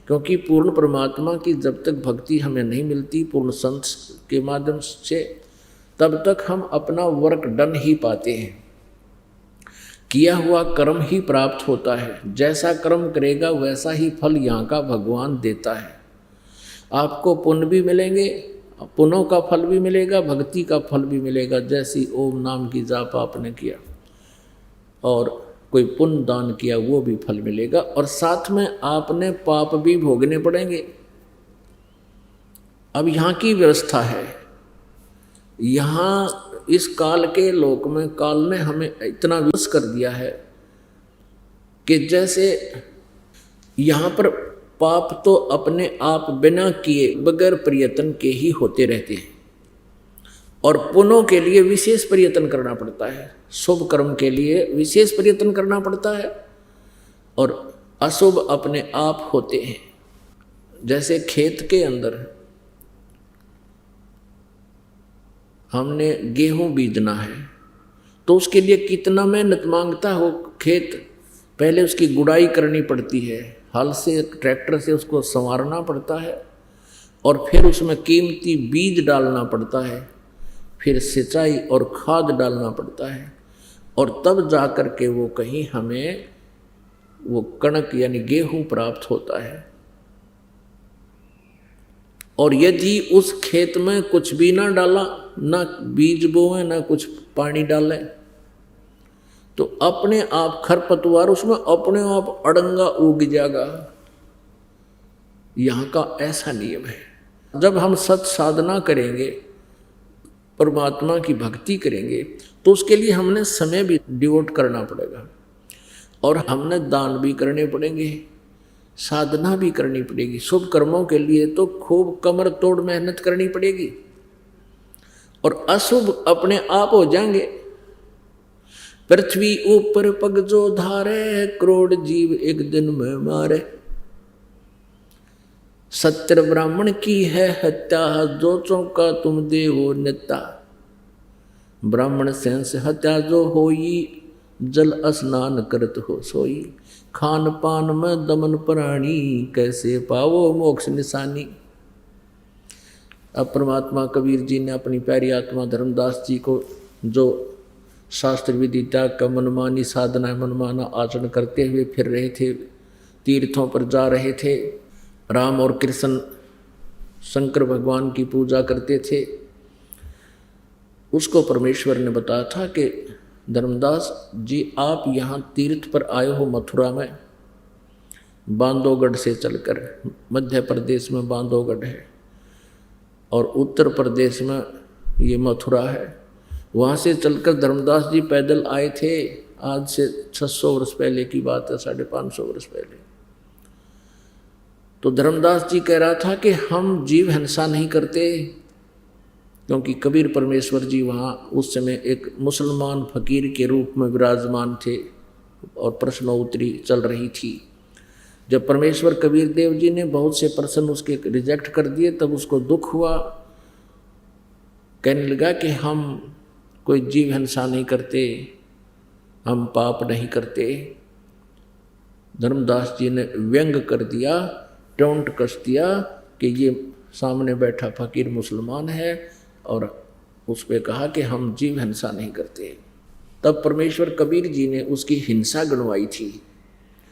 क्योंकि पूर्ण परमात्मा की जब तक भक्ति हमें नहीं मिलती पूर्ण संत के माध्यम से, तब तक हम अपना वर्क डन ही पाते हैं, किया हुआ कर्म ही प्राप्त होता है। जैसा कर्म करेगा वैसा ही फल यहाँ का भगवान देता है। आपको पुण्य भी मिलेंगे, पुण्यों का फल भी मिलेगा, भक्ति का फल भी मिलेगा। जैसी ओम नाम की जाप आपने किया और कोई पुण्य दान किया वो भी फल मिलेगा, और साथ में आपने पाप भी भोगने पड़ेंगे। अब यहाँ की व्यवस्था है, यहाँ इस काल के लोक में काल ने हमें इतना विवश कर दिया है कि जैसे यहाँ पर पाप तो अपने आप बिना किए बगैर प्रयत्न के ही होते रहते हैं, और पुण्यों के लिए विशेष प्रयत्न करना पड़ता है, शुभ कर्म के लिए विशेष प्रयत्न करना पड़ता है, और अशुभ अपने आप होते हैं। जैसे खेत के अंदर हमने गेहूं बीजना है तो उसके लिए कितना मेहनत मांगता हो खेत। पहले उसकी गुड़ाई करनी पड़ती है, हल से ट्रैक्टर से उसको संवारना पड़ता है, और फिर उसमें कीमती बीज डालना पड़ता है, फिर सिंचाई और खाद डालना पड़ता है, और तब जा कर के वो कहीं हमें वो कणक यानी गेहूं प्राप्त होता है। और यदि उस खेत में कुछ भी ना डाला, ना बीज बोए ना कुछ पानी डाले, तो अपने आप खरपतवार उसमें अपने आप अड़ंगा उग जाएगा। यहाँ का ऐसा नियम है। जब हम सत साधना करेंगे, परमात्मा की भक्ति करेंगे, तो उसके लिए हमने समय भी डिवोट करना पड़ेगा, और हमने दान भी करने पड़ेंगे, साधना भी करनी पड़ेगी। शुभ कर्मों के लिए तो खूब कमर तोड़ मेहनत करनी पड़ेगी, और अशुभ अपने आप हो जाएंगे। पृथ्वी ऊपर पग जो धारे, करोड़ जीव एक दिन में मारे। सत्य ब्राह्मण की है हत्या, जो चौका तुम देवो नेता। ब्राह्मण सेंस हत्या जो होई, जल स्नान करत हो सोई। खान पान में दमन प्राणी, कैसे पावो मोक्ष निशानी। अब परमात्मा कबीर जी ने अपनी प्यारी आत्मा धर्मदास जी को, जो शास्त्र विधि त्याग का मनमानी साधना मनमाना आचरण करते हुए फिर रहे थे, तीर्थों पर जा रहे थे, राम और कृष्ण शंकर भगवान की पूजा करते थे, उसको परमेश्वर ने बताया था कि धर्मदास जी आप यहाँ तीर्थ पर आए हो मथुरा में, बांधवगढ़ से चलकर। मध्य प्रदेश में बांधवगढ़ है और उत्तर प्रदेश में ये मथुरा है। वहाँ से चलकर धर्मदास जी पैदल आए थे, आज से 600 वर्ष पहले की बात है, 550 वर्ष पहले। तो धर्मदास जी कह रहा था कि हम जीव हिंसा नहीं करते, क्योंकि कबीर परमेश्वर जी वहाँ उस समय एक मुसलमान फकीर के रूप में विराजमान थे और प्रश्नोत्तरी चल रही थी। जब परमेश्वर कबीर देव जी ने बहुत से प्रश्न उसके रिजेक्ट कर दिए, तब उसको दुख हुआ, कहने लगा कि हम कोई जीव हिंसा नहीं करते, हम पाप नहीं करते। धर्मदास जी ने व्यंग कर दिया, टोंट कस दिया कि ये सामने बैठा फकीर मुसलमान है, और उस पे कहा कि हम जीव हिंसा नहीं करते। तब परमेश्वर कबीर जी ने उसकी हिंसा गणवाई थी।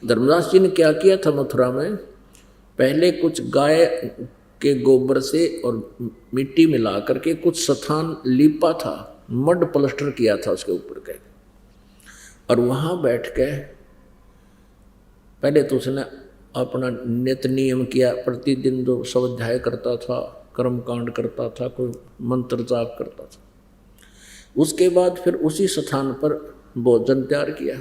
धर्मदास जी ने क्या किया था मथुरा में, पहले कुछ गाय के गोबर से और मिट्टी मिला करके कुछ स्थान लीपा था, मड प्लास्टर किया था उसके ऊपर के, और वहाँ बैठ के पहले तो उसने अपना नित्य नियम किया, प्रतिदिन जो स्वाध्याय करता था, कर्म कांड करता था, कोई मंत्र जाप करता था। उसके बाद फिर उसी स्थान पर भोजन तैयार किया,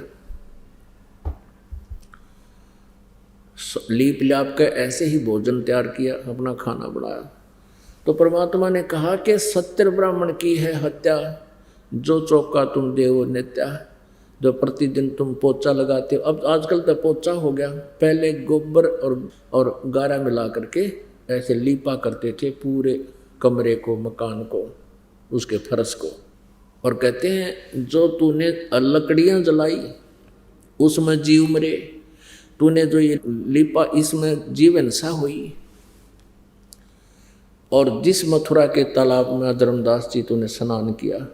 लीप लाप के ऐसे ही भोजन तैयार किया, अपना खाना बनाया। तो परमात्मा ने कहा कि सत्य ब्राह्मण की है हत्या, जो चौका तुम देवो नित्या, जो प्रतिदिन तुम पोचा लगाते हो। अब आजकल तो पोचा हो गया, पहले गोबर और गारा मिला करके ऐसे लीपा करते थे पूरे कमरे को, मकान को, उसके फर्श को। और कहते हैं जो तूने लकड़ियाँ जलाई उसमें जीव मरे, तूने जो ये लीपा इसमें जीव हिंसा हुई। और जिस मथुरा के तालाब में धर्मदास जी तूने स्नान किया,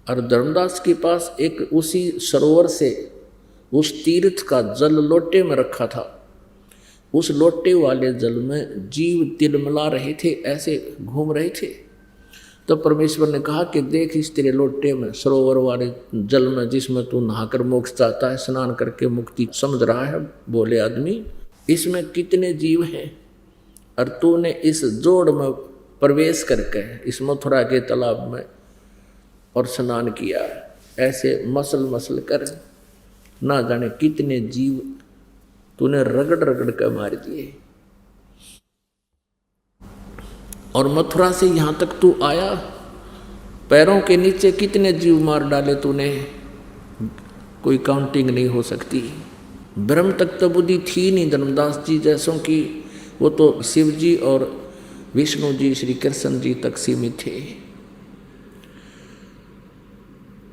और धर्मदास के पास एक उसी सरोवर से उस तीर्थ का जल लोटे में रखा था, उस लोटे वाले जल में जीव तिलमिला रहे थे, ऐसे घूम रहे थे। तो परमेश्वर ने कहा कि देख इस तेरे लोटे में, सरोवर वाले जल में जिसमें तू नहाकर मोक्ष चाहता है, स्नान करके मुक्ति समझ रहा है बोले आदमी, इसमें कितने जीव हैं, और तूने इस जोड़ में प्रवेश करके इस मथुरा के तालाब में और स्नान किया, ऐसे मसल मसल कर ना जाने कितने जीव तूने रगड़ रगड़ कर मार दिए। और मथुरा से यहाँ तक तू आया, पैरों के नीचे कितने जीव मार डाले तूने, कोई काउंटिंग नहीं हो सकती। ब्रह्म तक तो बुद्धि थी नहीं धर्मदास जी जैसों की, वो तो शिव जी और विष्णु जी, श्री कृष्ण जी तक सीमित थे।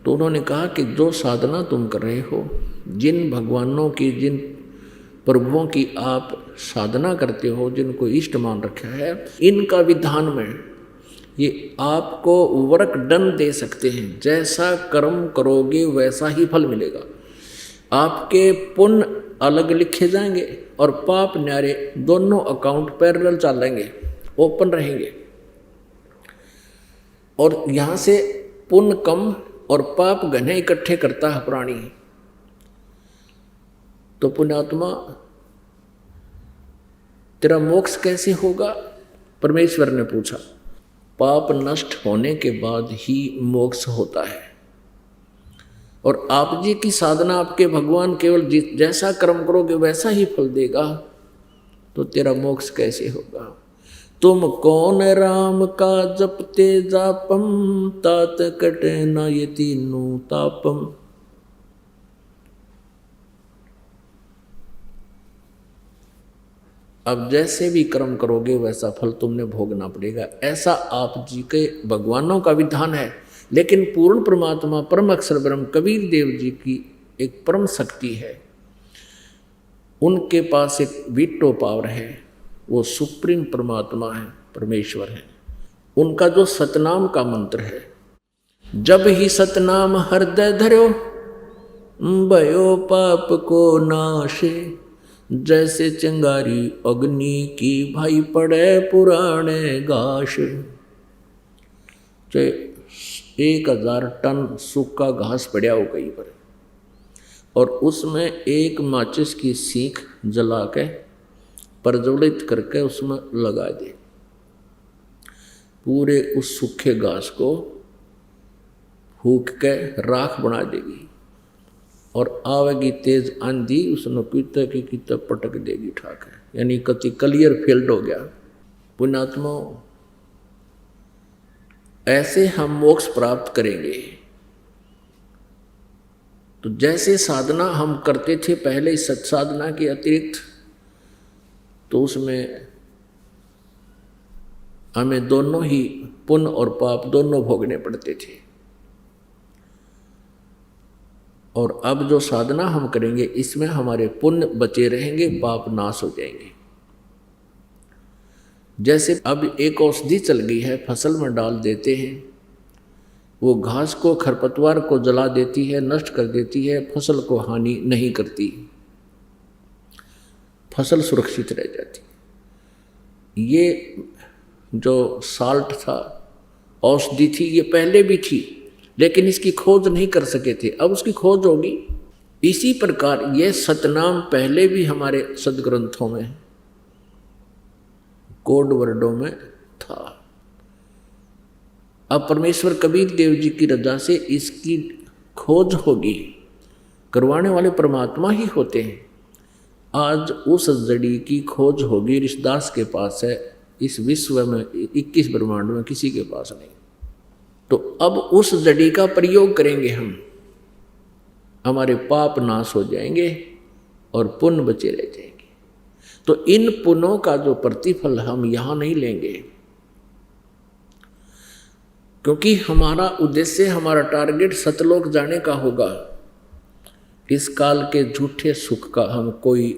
तो उन्होंने कहा कि जो साधना तुम कर रहे हो, जिन भगवानों की, जिन प्रभुओं की आप साधना करते हो, जिनको इष्ट मान रखा है, इनका विधान में ये आपको वर्क डन दे सकते हैं। जैसा कर्म करोगे वैसा ही फल मिलेगा। आपके पुण्य अलग लिखे जाएंगे और पाप न्यारे दोनों अकाउंट पैरेलल चलेंगे, ओपन रहेंगे। और यहाँ से पुण्य कम और पाप घने इकट्ठे करता है प्राणी। तो पुण्यात्मा तेरा मोक्ष कैसे होगा, परमेश्वर ने पूछा। पाप नष्ट होने के बाद ही मोक्ष होता है। और आप जी की साधना, आपके भगवान केवल जैसा कर्म करोगे वैसा ही फल देगा, तो तेरा मोक्ष कैसे होगा। तुम कौन राम का जपते जापम, तात कटे न ये तीनों तापम। अब जैसे भी कर्म करोगे वैसा फल तुमने भोगना पड़ेगा, ऐसा आप जी के भगवानों का विधान है। लेकिन पूर्ण परमात्मा परम अक्षर ब्रह्म कबीर देव जी की एक परम शक्ति है, उनके पास एक वीटो पावर है, वो सुप्रीम परमात्मा है, परमेश्वर है। उनका जो सतनाम का मंत्र है, जब ही सतनाम हृदय धर्यो, भयो पाप को नाशे। जैसे चिंगारी अग्नि की भाई पड़े पुराने घास। चाहे 1000 टन सूखा घास पड़ा हो कहीं पर, और उसमें एक माचिस की सीख जला के प्रज्वलित करके उसमें लगा दे, पूरे उस सूखे घास को फूंक के राख बना देगी। और आवेगी तेज आंधी, उसने कितने की कितने पटक देगी ठाक है, यानी कति क्लियर फील्ड हो गया। पुण्यात्मा, ऐसे हम मोक्ष प्राप्त करेंगे। तो जैसे साधना हम करते थे पहले सत्साधना के अतिरिक्त, तो उसमें हमें दोनों ही पुण्य और पाप दोनों भोगने पड़ते थे। और अब जो साधना हम करेंगे इसमें हमारे पुण्य बचे रहेंगे, पाप नाश हो जाएंगे। जैसे अब एक औषधि चल गई है, फसल में डाल देते हैं, वो घास को, खरपतवार को जला देती है, नष्ट कर देती है, फसल को हानि नहीं करती, फसल सुरक्षित रह जाती। ये जो साल्ट था, औषधि थी, ये पहले भी थी लेकिन इसकी खोज नहीं कर सके थे, अब उसकी खोज होगी। इसी प्रकार ये सतनाम पहले भी हमारे सदग्रंथों में, कोड वर्डों में था। अब परमेश्वर कबीर देव जी की रजा से इसकी खोज होगी, करवाने वाले परमात्मा ही होते हैं। आज उस जड़ी की खोज होगी, ऋषिदास के पास है, इस विश्व में 21 ब्रह्मांड में किसी के पास नहीं। तो अब उस जड़ी का प्रयोग करेंगे हम, हमारे पाप नाश हो जाएंगे और पुण्य बचे रह जाएंगे। तो इन पुण्यों का जो प्रतिफल हम यहां नहीं लेंगे, क्योंकि हमारा उद्देश्य, हमारा टारगेट सतलोक जाने का होगा। इस काल के झूठे सुख का हम कोई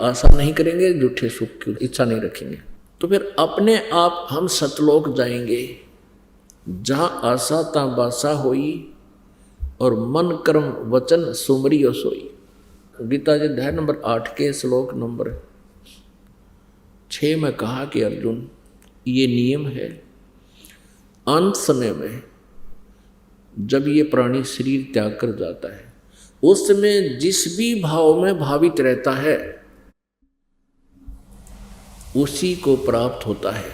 आशा नहीं करेंगे, झूठे सुख की इच्छा नहीं रखेंगे। तो फिर अपने आप हम सतलोक जाएंगे, जहां आशा ता बासा होई और मन कर्म वचन सुमरियो सोई। गीता जी अध्याय नंबर 8 के श्लोक नंबर 6 में कहा कि अर्जुन, ये नियम है, अंत समय में जब ये प्राणी शरीर त्याग कर जाता है, उस समय जिस भी भाव में भावित रहता है उसी को प्राप्त होता है।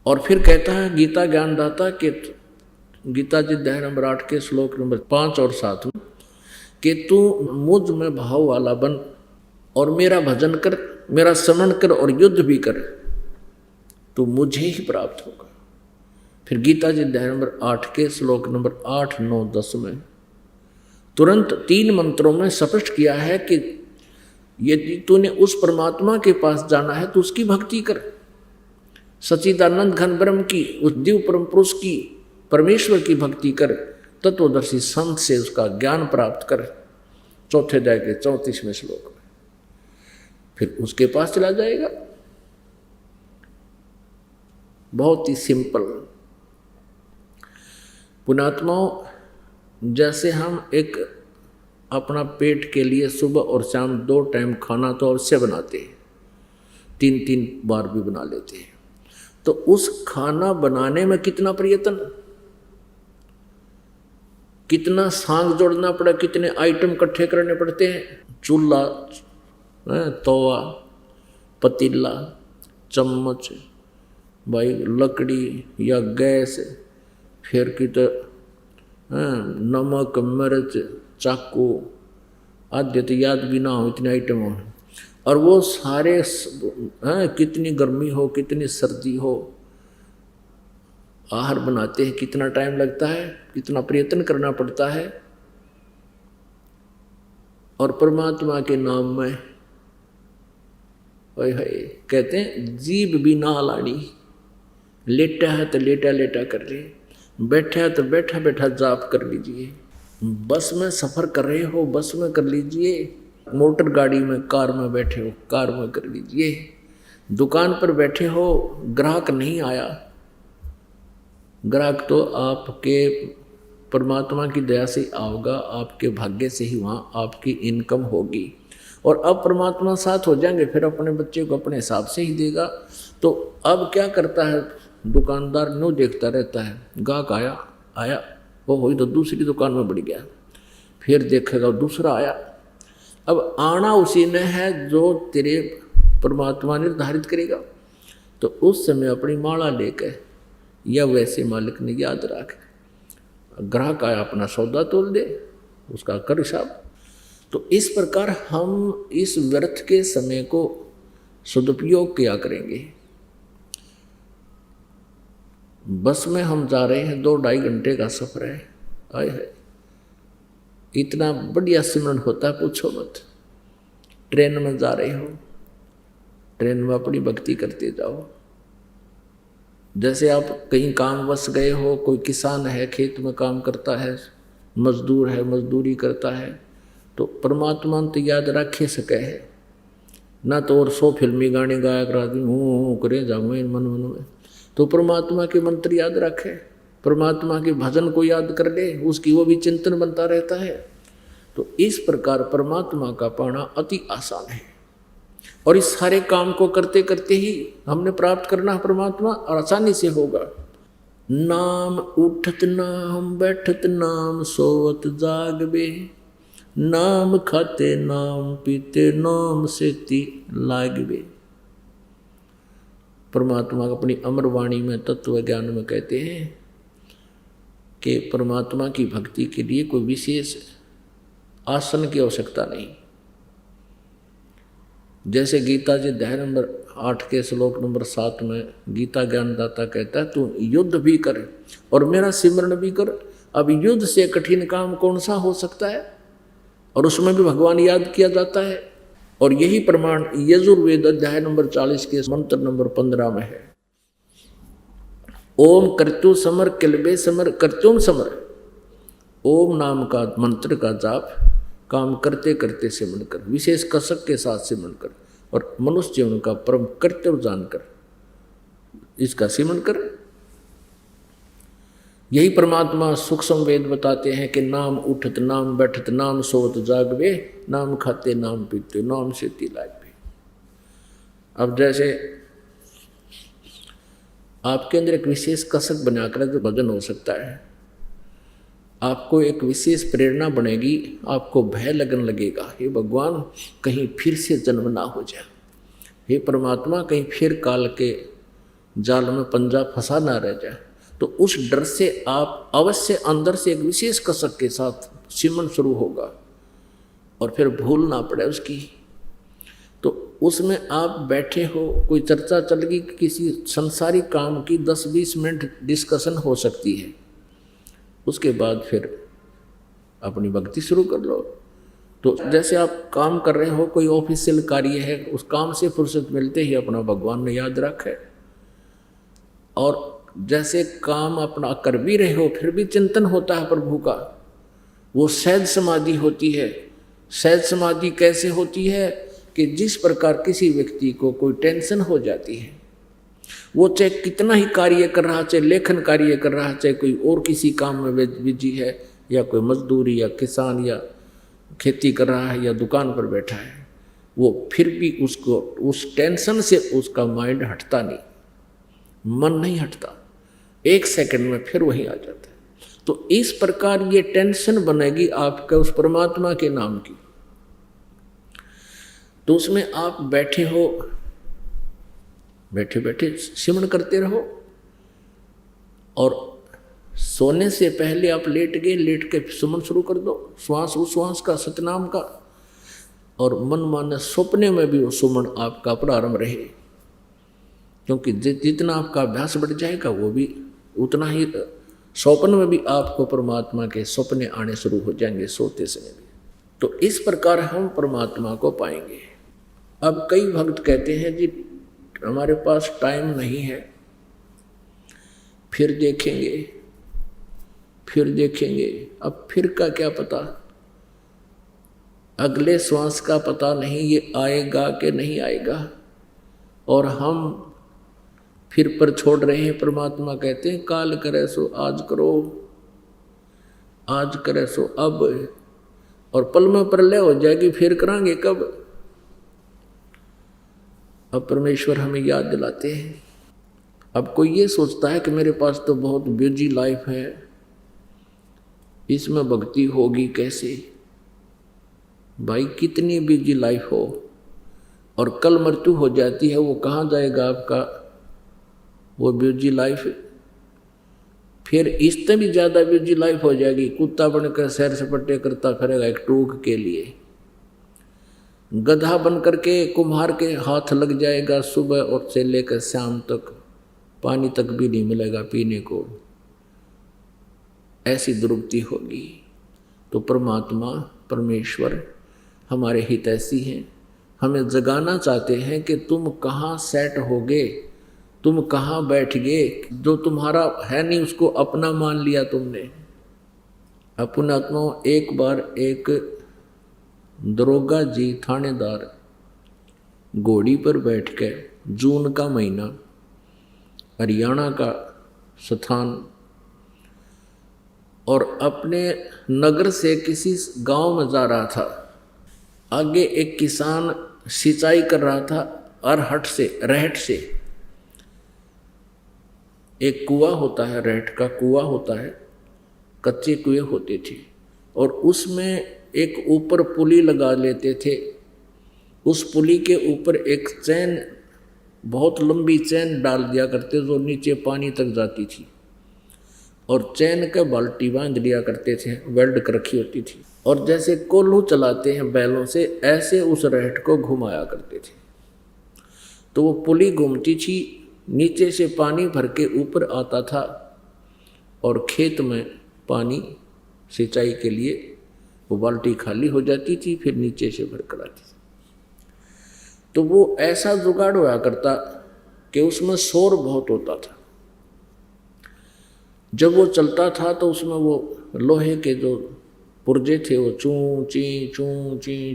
और फिर कहता है गीता ज्ञानदाता के, गीता जी अध्याय नंबर 8 के श्लोक नंबर 5 और 7 में, कि तू मुझ में भाव वाला बन और मेरा भजन कर, मेरा स्मरण कर और युद्ध भी कर, तो मुझे ही प्राप्त होगा। फिर गीता जी अध्याय नंबर 8 के श्लोक नंबर 8, 9, 10 में तुरंत 3 मंत्रों में स्पष्ट किया है कि यदि तूने उस परमात्मा के पास जाना है तो उसकी भक्ति कर, सच्चिदानंद घन ब्रह्म की, उस दिव्य परम पुरुष की, परमेश्वर की भक्ति कर, तत्वदर्शी संत से उसका ज्ञान प्राप्त कर। चौथे अध्याय के 34वें श्लोक में फिर उसके पास चला जाएगा। बहुत ही सिंपल। पुण्यात्माओं, जैसे हम एक अपना पेट के लिए सुबह और शाम 2 टाइम खाना तो अवश्य बनाते हैं, 3-3 बार भी बना लेते हैं, तो उस खाना बनाने में कितना प्रयत्न, कितना सांग जोड़ना पड़ा, कितने आइटम इकट्ठे करने पड़ते हैं। चूल्हा, तवा, पतीला, चम्मच, भाई लकड़ी या गैस, फिर की तो नमक, मिर्च, चाकू आदि तो याद भी ना हो, इतने आइटम हो। और वो सारे कितनी गर्मी हो, कितनी सर्दी हो, आहार बनाते हैं, कितना टाइम लगता है, कितना प्रयत्न करना पड़ता है। और परमात्मा के नाम में कहते हैं जीभ भी ना लाड़ी, लेटा है तो लेटा लेटा कर ले, बैठा है तो बैठा बैठा जाप कर लीजिए। बस में सफ़र कर रहे हो, बस में कर लीजिए। मोटर गाड़ी में, कार में बैठे हो, कार में कर लीजिए। दुकान पर बैठे हो, ग्राहक नहीं आया, ग्राहक तो आपके परमात्मा की दया से आओगा, आपके भाग्य से ही वहाँ आपकी इनकम होगी। और अब परमात्मा साथ हो जाएंगे, फिर अपने बच्चे को अपने हिसाब से ही देगा। तो अब क्या करता है दुकानदार, नो देखता रहता है, गाहक आया वो हो तो दूसरी दुकान में बढ़ गया, फिर देखेगा दूसरा आया। अब आना उसी ने है जो तेरे परमात्मा निर्धारित करेगा। तो उस समय अपनी माला लेकर या वैसे मालिक ने याद रख, ग्राहक आया अपना सौदा तोल दे, उसका कर हिसाब। तो इस प्रकार हम इस व्यर्थ के समय को सदुपयोग किया करेंगे। बस में हम जा रहे हैं, 2-2.5 घंटे का सफर है, आए है इतना बढ़िया सिमरन होता है, पूछो मत। ट्रेन में जा रहे हो, ट्रेन में अपनी भक्ति करते जाओ, जैसे आप कहीं काम बस गए हो, कोई किसान है खेत में काम करता है, मजदूर है मजदूरी करता है, तो परमात्मा तो याद रखे सके है ना, तो और 100 फिल्मी गाने गाया कर आदमी हूँ करे जाऊँ मन मन में, तो परमात्मा के मंत्र याद रखे, परमात्मा के भजन को याद कर ले, उसकी वो भी चिंतन बनता रहता है। तो इस प्रकार परमात्मा का पाना अति आसान है, और इस सारे काम को करते करते ही हमने प्राप्त करना है परमात्मा, और आसानी से होगा। नाम उठत नाम बैठत नाम सोवत जागबे, नाम खाते नाम पीते नाम सेती लागबे। परमात्मा अपनी अमर वाणी में तत्व ज्ञान में कहते हैं कि परमात्मा की भक्ति के लिए कोई विशेष आसन की आवश्यकता नहीं। जैसे गीता जी अध्याय नंबर 8 के श्लोक नंबर 7 में गीता ज्ञानदाता कहता है, तू युद्ध भी कर और मेरा सिमरण भी कर। अब युद्ध से कठिन काम कौन सा हो सकता है, और उसमें भी भगवान याद किया जाता है। और यही प्रमाण यजुर्वेद अध्याय नंबर 40 के मंत्र नंबर 15 में है। ओम कर्तु समर किलबे समर कर्तुम समर। ओम नाम का मंत्र का जाप काम करते करते सिमरण कर, विशेष कसक के साथ सिमरण कर, और मनुष्य जीवन का परम कर्तव्य जानकर इसका सिमरण कर। यही परमात्मा सूक्ष्म वेद बताते हैं कि नाम उठत नाम बैठत नाम सोत जागवे, नाम खाते नाम पीते नाम सेती लागवे। अब जैसे आपके अंदर एक विशेष कसक बनाकर जो भजन हो सकता है, आपको एक विशेष प्रेरणा बनेगी, आपको भय लगन लगेगा, हे भगवान कहीं फिर से जन्म ना हो जाए, हे परमात्मा कहीं फिर काल के जाल में पंजा फंसा ना रह जाए। तो उस डर से आप अवश्य अंदर से एक विशेष कसक के साथ सिमरन शुरू होगा, और फिर भूल ना पड़े उसकी। तो उसमें आप बैठे हो, कोई चर्चा चल गई, किसी संसारी काम की 10-20 मिनट डिस्कशन हो सकती है, उसके बाद फिर अपनी भक्ति शुरू कर लो। तो जैसे आप काम कर रहे हो, कोई ऑफिशियल कार्य है, उस काम से फुर्सत मिलते ही अपना भगवान ने याद रखे, और जैसे काम अपना कर भी रहे हो फिर भी चिंतन होता है प्रभु का, वो सहज समाधि होती है। सहज समाधि कैसे होती है कि जिस प्रकार किसी व्यक्ति को कोई टेंशन हो जाती है, वो चाहे कितना ही कार्य कर रहा, चाहे लेखन कार्य कर रहा, चाहे कोई और किसी काम में बिजी है, या कोई मजदूरी या किसान या खेती कर रहा है या दुकान पर बैठा है, वो फिर भी उसको उस टेंशन से उसका माइंड हटता नहीं, मन नहीं हटता, 1 सेकंड में फिर वही आ जाता है। तो इस प्रकार ये टेंशन बनेगी आपके उस परमात्मा के नाम की। तो उसमें आप बैठे हो, बैठे बैठे सिमरण करते रहो, और सोने से पहले आप लेट गए, लेट के सुमन शुरू कर दो, श्वास उश्वास का सतनाम का, और मन माने सपने में भी वो सुमन आपका प्रारंभ रहे, क्योंकि जितना आपका अभ्यास बढ़ जाएगा वो भी उतना ही स्वप्न में भी आपको परमात्मा के सपने आने शुरू हो जाएंगे, सोते समय भी। तो इस प्रकार हम परमात्मा को पाएंगे। अब कई भक्त कहते हैं जी हमारे पास टाइम नहीं है, फिर देखेंगे फिर देखेंगे। अब फिर का क्या पता, अगले श्वास का पता नहीं ये आएगा कि नहीं आएगा, और हम फिर पर छोड़ रहे हैं। परमात्मा कहते हैं काल करे सो आज करो, आज करे सो अब, और पल में प्रलय हो जाएगी, फिर करांगे कब। अब परमेश्वर हमें याद दिलाते हैं। अब कोई ये सोचता है कि मेरे पास तो बहुत बिजी लाइफ है, इसमें भक्ति होगी कैसे। भाई कितनी बिजी लाइफ हो और कल मृत्यु हो जाती है, वो कहाँ जाएगा आपका वो बिजी लाइफ। फिर इससे भी ज़्यादा बिजी लाइफ हो जाएगी, कुत्ता बनकर सैर सपाटे करता फिरेगा एक टूक के लिए, गधा बन करके कुम्हार के हाथ लग जाएगा, सुबह और से लेकर शाम तक पानी तक भी नहीं मिलेगा पीने को, ऐसी दुर्गति होगी। तो परमात्मा परमेश्वर हमारे हितैषी हैं, हमें जगाना चाहते हैं कि तुम कहाँ सेट होगे, तुम कहाँ बैठ गए? जो तुम्हारा है नहीं उसको अपना मान लिया तुमने। अपना तो एक बार एक दरोगा जी थानेदार घोड़ी पर बैठ के, जून का महीना, हरियाणा का स्थान, और अपने नगर से किसी गांव में जा रहा था। आगे एक किसान सिंचाई कर रहा था रहट से। एक कुआं होता है, रहट का कुआं होता है, कच्चे कुएं होते थे, और उसमें एक ऊपर पुली लगा लेते थे। उस पुली के ऊपर एक चैन, बहुत लंबी चैन डाल दिया करते जो नीचे पानी तक जाती थी, और चैन का बाल्टी बांध लिया करते थे, वेल्ड कर रखी होती थी, और जैसे कोल्हू चलाते हैं बैलों से, ऐसे उस रहट को घुमाया करते थे। तो वो पुली घूमती थी, नीचे से पानी भर के ऊपर आता था, और खेत में पानी सिंचाई के लिए वो बाल्टी खाली हो जाती थी, फिर नीचे से भर कर आती थी। तो वो ऐसा जुगाड़ हुआ करता कि उसमें शोर बहुत होता था। जब वो चलता था तो उसमें वो लोहे के जो पुर्जे थे वो चूं ची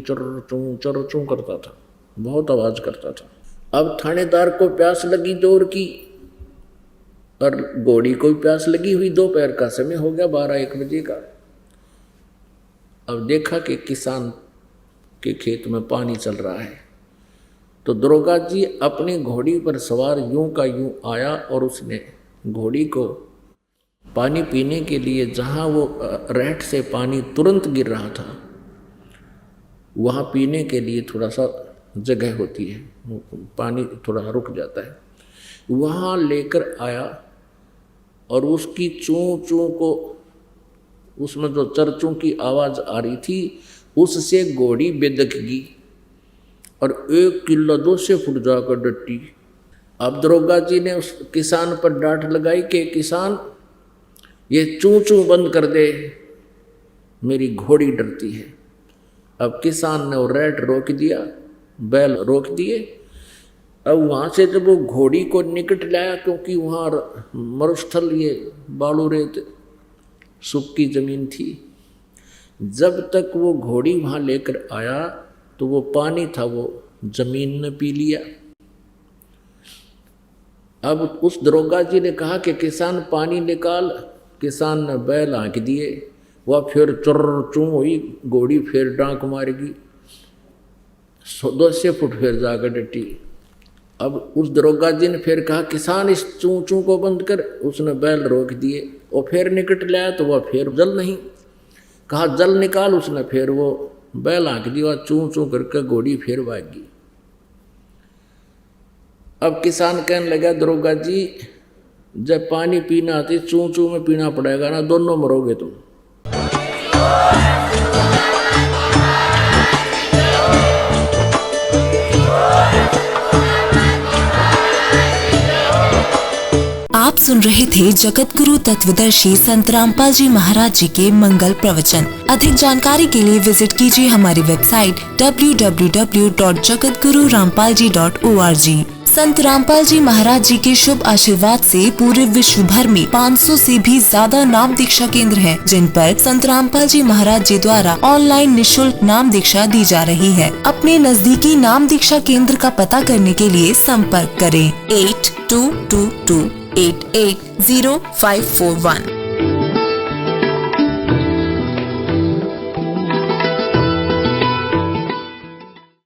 चर चूं करता था, बहुत आवाज करता था। अब थानेदार को प्यास लगी जोर की, और घोड़ी को प्यास लगी हुई, दोपहर का समय हो गया, 12-1 बजे का। अब देखा कि किसान के खेत में पानी चल रहा है, तो दरोगा जी अपनी घोड़ी पर सवार यूं का यूं आया, और उसने घोड़ी को पानी पीने के लिए, जहाँ वो रहट से पानी तुरंत गिर रहा था, वहाँ पीने के लिए थोड़ा सा जगह होती है, पानी थोड़ा रुक जाता है, वहाँ लेकर आया, और उसकी चूं चूं को, उसमें जो चरचूं की आवाज़ आ रही थी, उससे घोड़ी बेदक गई और 1 किलो 200 फुट जाकर डटी। अब दरोगा जी ने उस किसान पर डांट लगाई कि किसान, ये चूं चूं बंद कर दे, मेरी घोड़ी डरती है। अब किसान ने वो रहट रोक दिया, बैल रोक दिए। अब वहाँ से जब वो घोड़ी को निकट लाया, क्योंकि वहाँ मरुस्थल, ये बालू रेत सूखी जमीन थी, जब तक वो घोड़ी वहाँ लेकर आया तो वो पानी था वो जमीन ने पी लिया। अब उस दरोगा जी ने कहा कि किसान पानी निकाल। किसान ने बैल हाँक दिए, वह फिर चुर चूं हुई, घोड़ी फिर डांक मारेगी, 200 फुट फिर जाकर डटी। अब उस दरोगा जी ने फिर कहा किसान इस चूं चूं को बंद कर। उसने बैल रोक दिए, और फिर निकट लाया तो वह फिर जल नहीं। कहा जल निकाल, उसने फिर वो बैल हाँक दिया, चूं चूं करके घोड़ी फिर भागी। अब किसान कहने लगा दरोगा जी, जब पानी पीना आती चूं चूं में पीना पड़ेगा ना, दोनों मरोगे तुम। आप सुन रहे थे जगत गुरु तत्वदर्शी संत रामपाल जी महाराज जी के मंगल प्रवचन। अधिक जानकारी के लिए विजिट कीजिए हमारी वेबसाइट www.jagatgururampalji.org। संत रामपाल जी महाराज जी के शुभ आशीर्वाद से पूरे विश्व भर में 500 से भी ज्यादा नाम दीक्षा केंद्र हैं, जिन पर संत रामपाल जी महाराज जी द्वारा ऑनलाइन निशुल्क नाम दीक्षा दी जा रही है। अपने नजदीकी नाम दीक्षा केंद्र का पता करने के लिए संपर्क करें 8222880541।